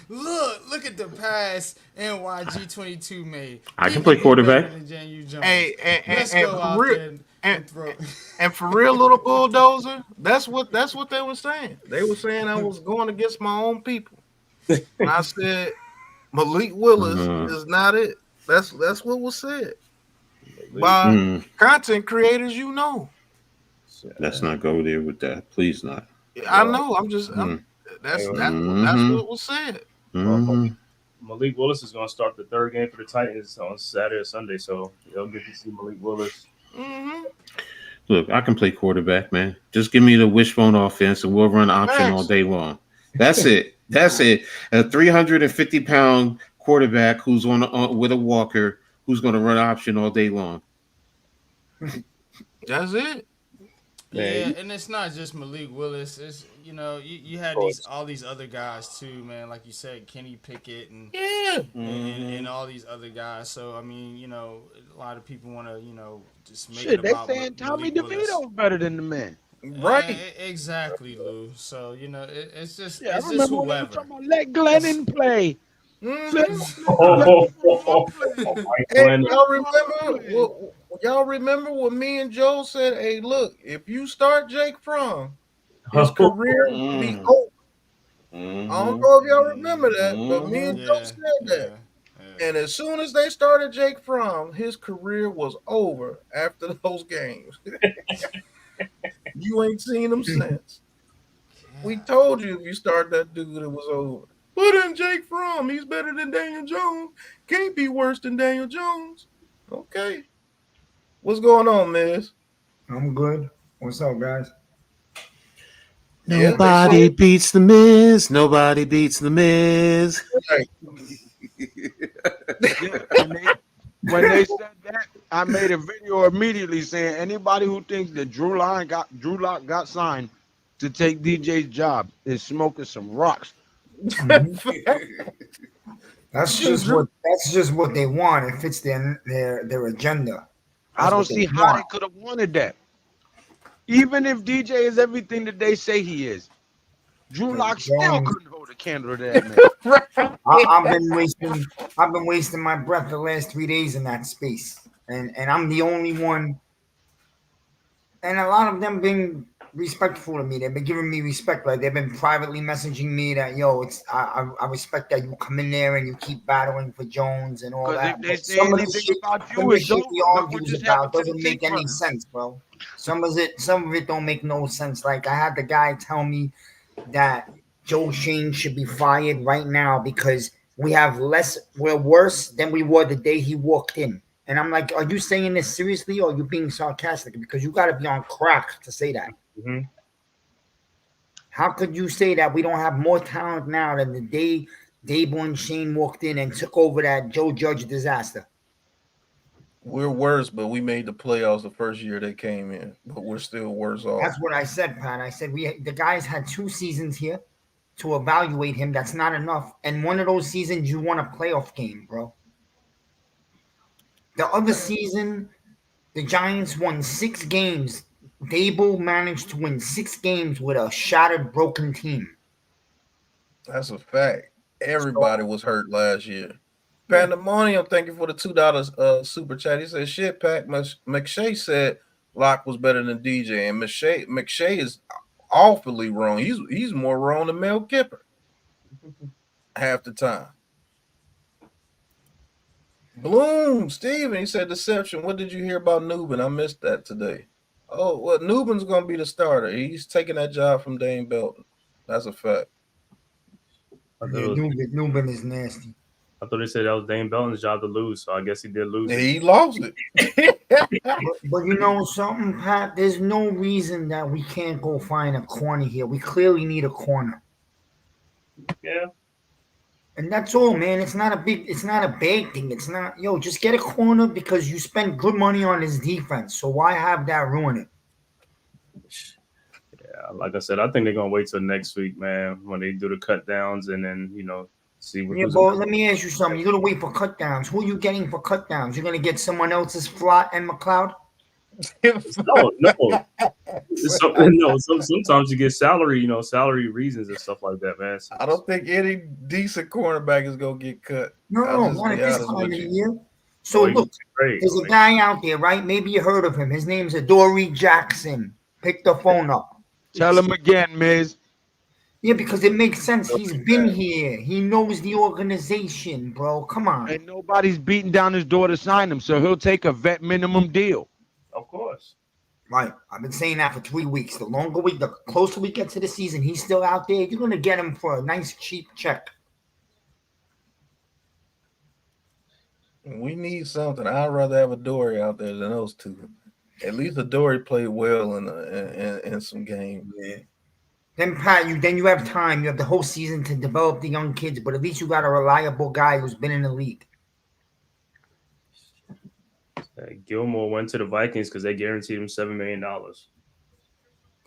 look at the pass NYG22 made. I can play quarterback. Better than Daniel Jones. Hey, Let's go out there and throw. And for real, little bulldozer, that's what they were saying. They were saying I was going against my own people. And I said Malik Willis is not it. That's what was said by content creators. Let's not go there with that. Please not. I know. That's what was said. Malik Willis is going to start the third game for the Titans on Saturday or Sunday, so you'll get to see Malik Willis. Look, I can play quarterback, man. Just give me the wishbone offense, and we'll run option all day long. That's it. That's it. A 350-pound quarterback who's on with a walker who's going to run option all day long. That's it. Yeah, and it's not just Malik Willis. It's you had all these other guys too, man. Like you said, Kenny Pickett and and all these other guys. So I mean, a lot of people want to just make it about. They saying Tommy DeVito's better than the man. Right. Exactly, Lou. So it's just I it's remember just when they were whoever. talking about let Glennon play. Hey, y'all remember what me and Joe said? Hey, look, if you start Jake Fromm, his career will be over. I don't know if y'all remember that, but me and Joe said that. And as soon as they started Jake Fromm, his career was over after those games. You ain't seen him since. We told you if you start that dude, it was over. Put in Jake Fromm. He's better than Daniel Jones. Can't be worse than Daniel Jones. Okay. What's going on, Miz? I'm good. What's up, guys? Nobody beats the Miz. Nobody beats the Miz. Right. When they said that, I made a video immediately saying anybody who thinks that Drew Lock got signed to take DJ's job is smoking some rocks. That's just what they want. It fits their agenda. I don't see how they could have wanted that. Even if DJ is everything that they say he is, Drew Lock still couldn't hold a candle to that man. I've been wasting my breath the last 3 days in that space, and I'm the only one. And a lot of them being respectful to me. They've been giving me respect. Like they've been privately messaging me that I respect that you come in there and you keep battling for Jones and all that. If they say anything about you, it's argues about doesn't make any sense, bro. Some of it don't make no sense. Like I had the guy tell me that Joe Schoen should be fired right now because we're worse than we were the day he walked in. And I'm like, are you saying this seriously or are you being sarcastic? Because you got to be on crack to say that. Mm-hmm. How could you say that we don't have more talent now than the day Dable and Shane walked in and took over that Joe Judge disaster? We're worse, but we made the playoffs the first year they came in, but we're still worse off. That's what I said, Pat. I said the guys had 2 seasons here to evaluate him. That's not enough. And one of those seasons, you won a playoff game, bro. The other season, the Giants won 6 games. Dable managed to win 6 games with a shattered, broken team. That's a fact. Everybody was hurt last year. Pandemonium, thank you for the $2 super chat. He said, shit, Pat, McShay said Locke was better than DJ. And McShay is awfully wrong. He's more wrong than Mel Kiper half the time. Bloom, Steven, he said deception. What did you hear about Nubin? I missed that today. Oh, well, Nubin's going to be the starter. He's taking that job from Dane Belton. That's a fact. Nubin is nasty. I thought they said that was Dane Belton's job to lose, so I guess he did lose. He lost it. But you know something, Pat? There's no reason that we can't go find a corner here. We clearly need a corner. Yeah. And that's all, man. It's not a big thing. It's not, just get a corner because you spend good money on his defense. So why have that ruin it? like I said, I think they're gonna wait till next week, man, when they do the cut downs, and then see what. Yeah, but let me ask you something. You're gonna wait for cut downs. Who are you getting for cut downs? You're gonna get someone else's Flott and McLeod? No. Sometimes you get salary reasons and stuff like that, man. I don't think any decent cornerback is gonna get cut. No, not at this time of the year. So look, there's a guy out there, right? Maybe you heard of him. His name's Adoree Jackson. Pick the phone up. Tell him again, Miz. Yeah, because it makes sense. He's been here. He knows the organization, bro. Come on. And nobody's beating down his door to sign him, so he'll take a vet minimum deal. Of course. Right. I've been saying that for 3 weeks. The closer we get to the season, he's still out there. You're gonna get him for a nice cheap check. We need something. I'd rather have Adoree out there than those two. At least Adoree played well in some games. Yeah. Then Pat, you have time. You have the whole season to develop the young kids, but at least you got a reliable guy who's been in the league. Gilmore went to the Vikings because they guaranteed him $7 million.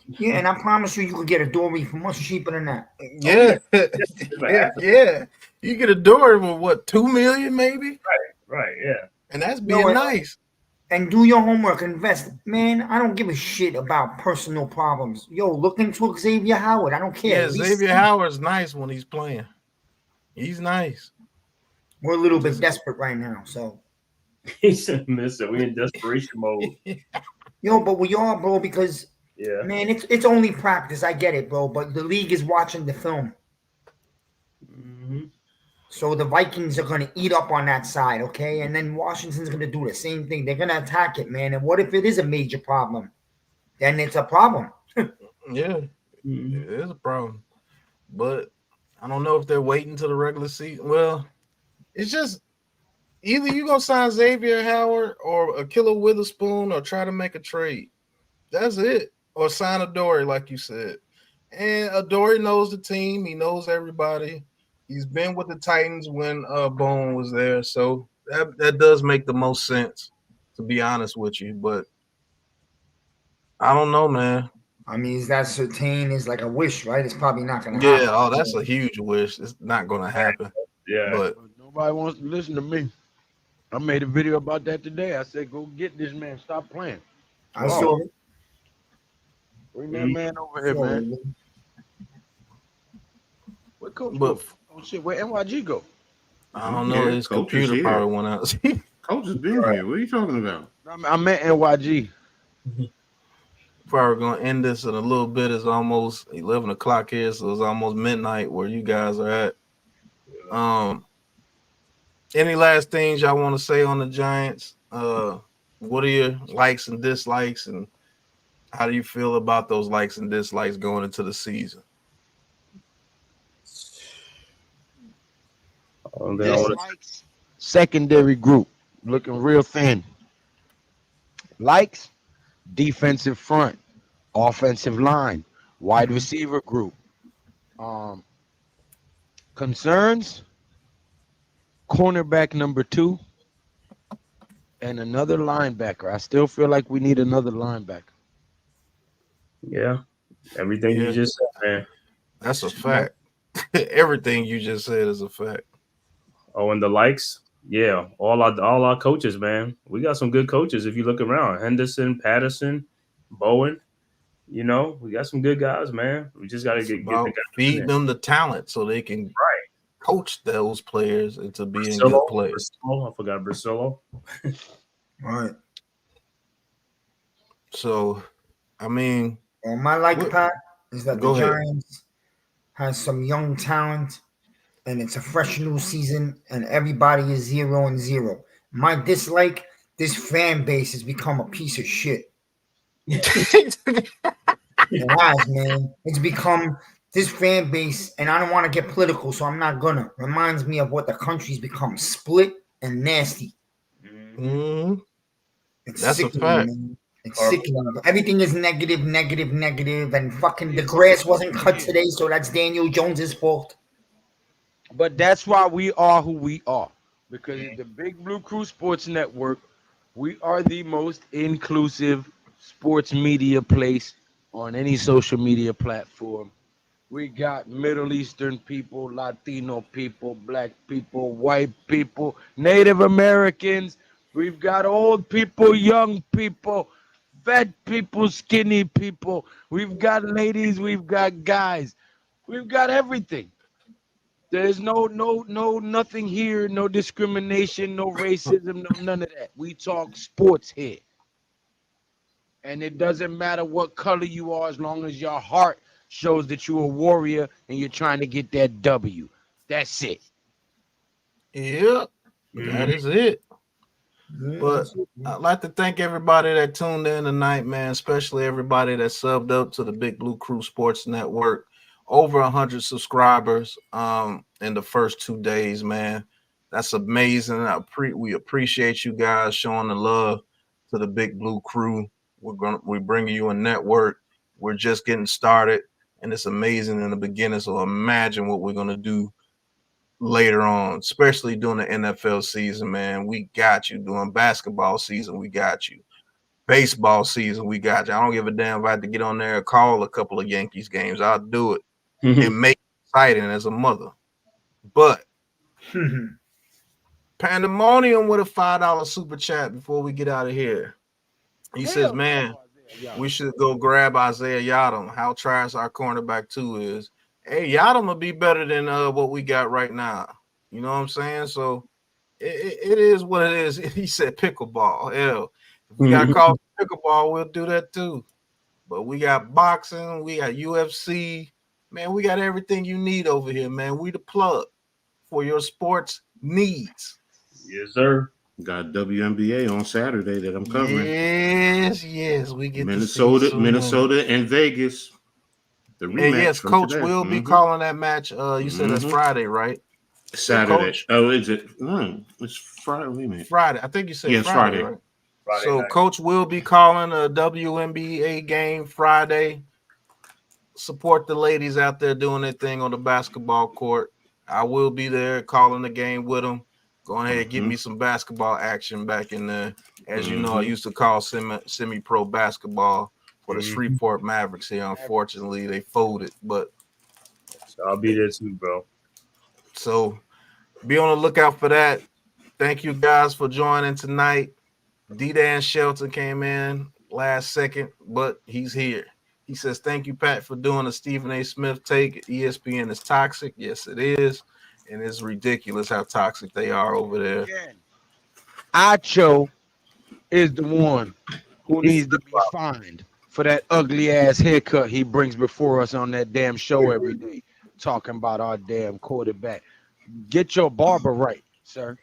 Yeah, and I promise you could get Adoree for much cheaper than that. Yeah, yeah. You get Adoree for what, $2 million maybe? Right, yeah. And that's being nice. And do your homework, invest. Man, I don't give a shit about personal problems. Yo, look into Xavier Howard. I don't care. Yeah, Xavier Howard's nice when he's playing. He's nice. We're a little bit desperate right now, so. He said, "Mister, we in desperation mode." Yo, but we are, bro, because man, it's only practice. I get it, bro, but the league is watching the film. Mm-hmm. So the Vikings are going to eat up on that side, okay? And then Washington's going to do the same thing. They're going to attack it, man. And what if it is a major problem? Then it's a problem. Yeah, it is a problem. But I don't know if they're waiting till the regular season. Well, it's just either you're going to sign Xavier Howard or Akilla Witherspoon or try to make a trade. That's it. Or sign Adoree, like you said. And Adoree knows the team. He knows everybody. He's been with the Titans when Bone was there, so that does make the most sense, to be honest with you. But I don't know, man. I mean, is that certain is like a wish, right? It's probably not going to happen. Yeah, that's a huge wish. It's not going to happen. Yeah, but nobody wants to listen to me. I made a video about that today. I said, "Go get this man. Stop playing." I saw it. Bring that man over here, man. What coach? Oh shit, where NYG go? I don't know. His computer probably went out. Coach has been here. What are you talking about? I meant NYG. Probably gonna end this in a little bit. It's almost 11 o'clock here, so it's almost midnight where you guys are at. Any last things y'all want to say on the Giants? What are your likes and dislikes, and how do you feel about those likes and dislikes going into the season? Dislikes, secondary group looking real thin. Likes, defensive front, offensive line, wide receiver group. Concerns, cornerback number 2 and another linebacker. I still feel like we need another linebacker. Yeah, everything you just said, man. That's a fact. Everything you just said is a fact. Oh, and the likes, yeah, all our coaches, man. We got some good coaches. If you look around, Henderson, Patterson, Bowen, we got some good guys, man. We just got to get the guys feed them the talent so they can coach those players into being Brasillo, good players. I forgot Brasillo. Right. So, I mean, my like, Pat, is that the ahead. Giants has some young talent. And it's a fresh new season, and everybody is 0-0. My dislike, this fan base has become a piece of shit. It has, man. It's become this fan base, and I don't want to get political, so I'm not gonna. Reminds me of what the country's become: split and nasty. Mm-hmm. That's a fact. Man. It's sickening. Everything is negative, and fucking the grass wasn't cut today, so that's Daniel Jones's fault. But that's why we are who we are. Because the Big Blue Crew Sports Network, we are the most inclusive sports media place on any social media platform. We got Middle Eastern people, Latino people, black people, white people, Native Americans. We've got old people, young people, fat people, skinny people. We've got ladies, we've got guys. We've got everything. There's nothing here, no discrimination, no racism, no none of that. We talk sports here. And it doesn't matter what color you are as long as your heart shows that you're a warrior and you're trying to get that W. That's it. Yep, that is it. But I'd like to thank everybody that tuned in tonight, man, especially everybody that subbed up to the Big Blue Crew Sports Network. Over 100 subscribers in the first 2 days, man. That's amazing. We appreciate you guys showing the love to the Big Blue Crew. We're bringing you a network. We're just getting started, and it's amazing in the beginning. So imagine what we're gonna do later on, especially during the NFL season, man. We got you. During basketball season, we got you. Baseball season, we got you. I don't give a damn if I had to get on there and call a couple of Yankees games. I'll do it. It makes it exciting as a mother. But Pandemonium with a $5 super chat before we get out of here. He says, man, we should go grab Isaiah Yadam. How trash our cornerback 2 is. Hey, Yadam will be better than what we got right now. You know what I'm saying? So it is what it is. He said pickleball. Hell, if we got called pickleball, we'll do that too. But we got boxing, we got UFC. Man, we got everything you need over here, man. We the plug for your sports needs. Yes, sir. Got WNBA on Saturday that I'm covering. Yes, we get Minnesota, and Vegas. The rematch. And yes, Coach will be calling that match. You said that's Friday, right? Saturday. Oh, is it? It's Friday. Friday. I think you said Friday. Friday. Right? Friday so night. Coach will be calling a WNBA game Friday. Support the ladies out there doing their thing on the basketball court. I will be there calling the game with them. Go ahead and give me some basketball action back in there. As you know, I used to call semi-pro basketball for the Shreveport Mavericks here. Unfortunately, they folded, but so I'll be there too, bro. So be on the lookout for that. Thank you guys for joining tonight. D-Dan Shelton came in last second, but he's here. He says, thank you, Pat, for doing the Stephen A. Smith take. ESPN is toxic. Yes, it is. And it's ridiculous how toxic they are over there. Again, Acho is the one who needs to be fined for that ugly ass haircut he brings before us on that damn show every day, talking about our damn quarterback. Get your barber right, sir.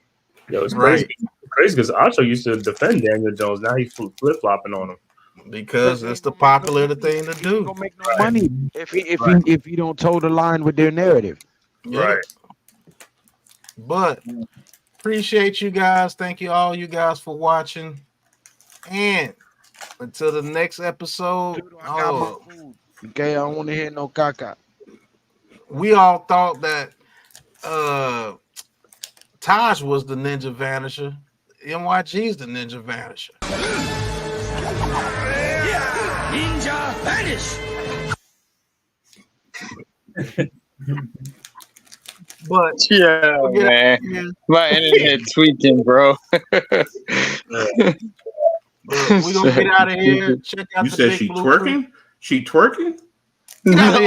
Yo, it's crazy. Crazy because Acho used to defend Daniel Jones. Now he's flip-flopping on him. Because it's the popular thing to do. Don't make no money if you don't toe the line with their narrative. Yeah. Right. But appreciate you guys. Thank you all you guys for watching. And until the next episode. Okay, I don't want to hear no caca. We all thought that Taj was the Ninja Vanisher. NYG's the Ninja Vanisher. Ninja Vanish! But yeah, man, my internet tweaking, bro. We're gonna get out of here. Check out you the said Big she Blue twerking? Crew. She twerking? No, I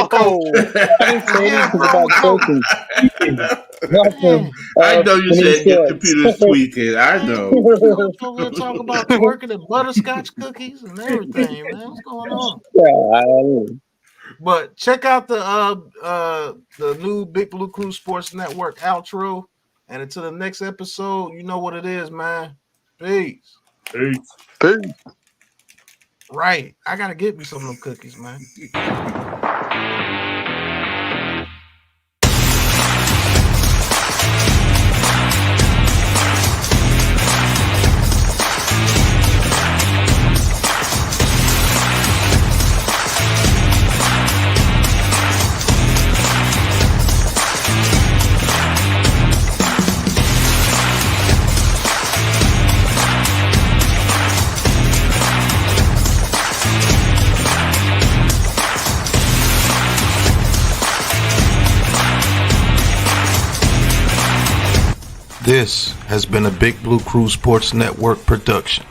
didn't say anything about twerking. I know you said your computer's tweaking. I know. We're gonna talk about twerking and butterscotch cookies and everything, man. What's going on? Yeah, But check out the new Big Blue Crew Sports Network outro. And until the next episode, you know what it is, man. Peace. Peace. Right. I gotta get me some of them cookies, man. This has been a Big Blue Crew Sports Network production.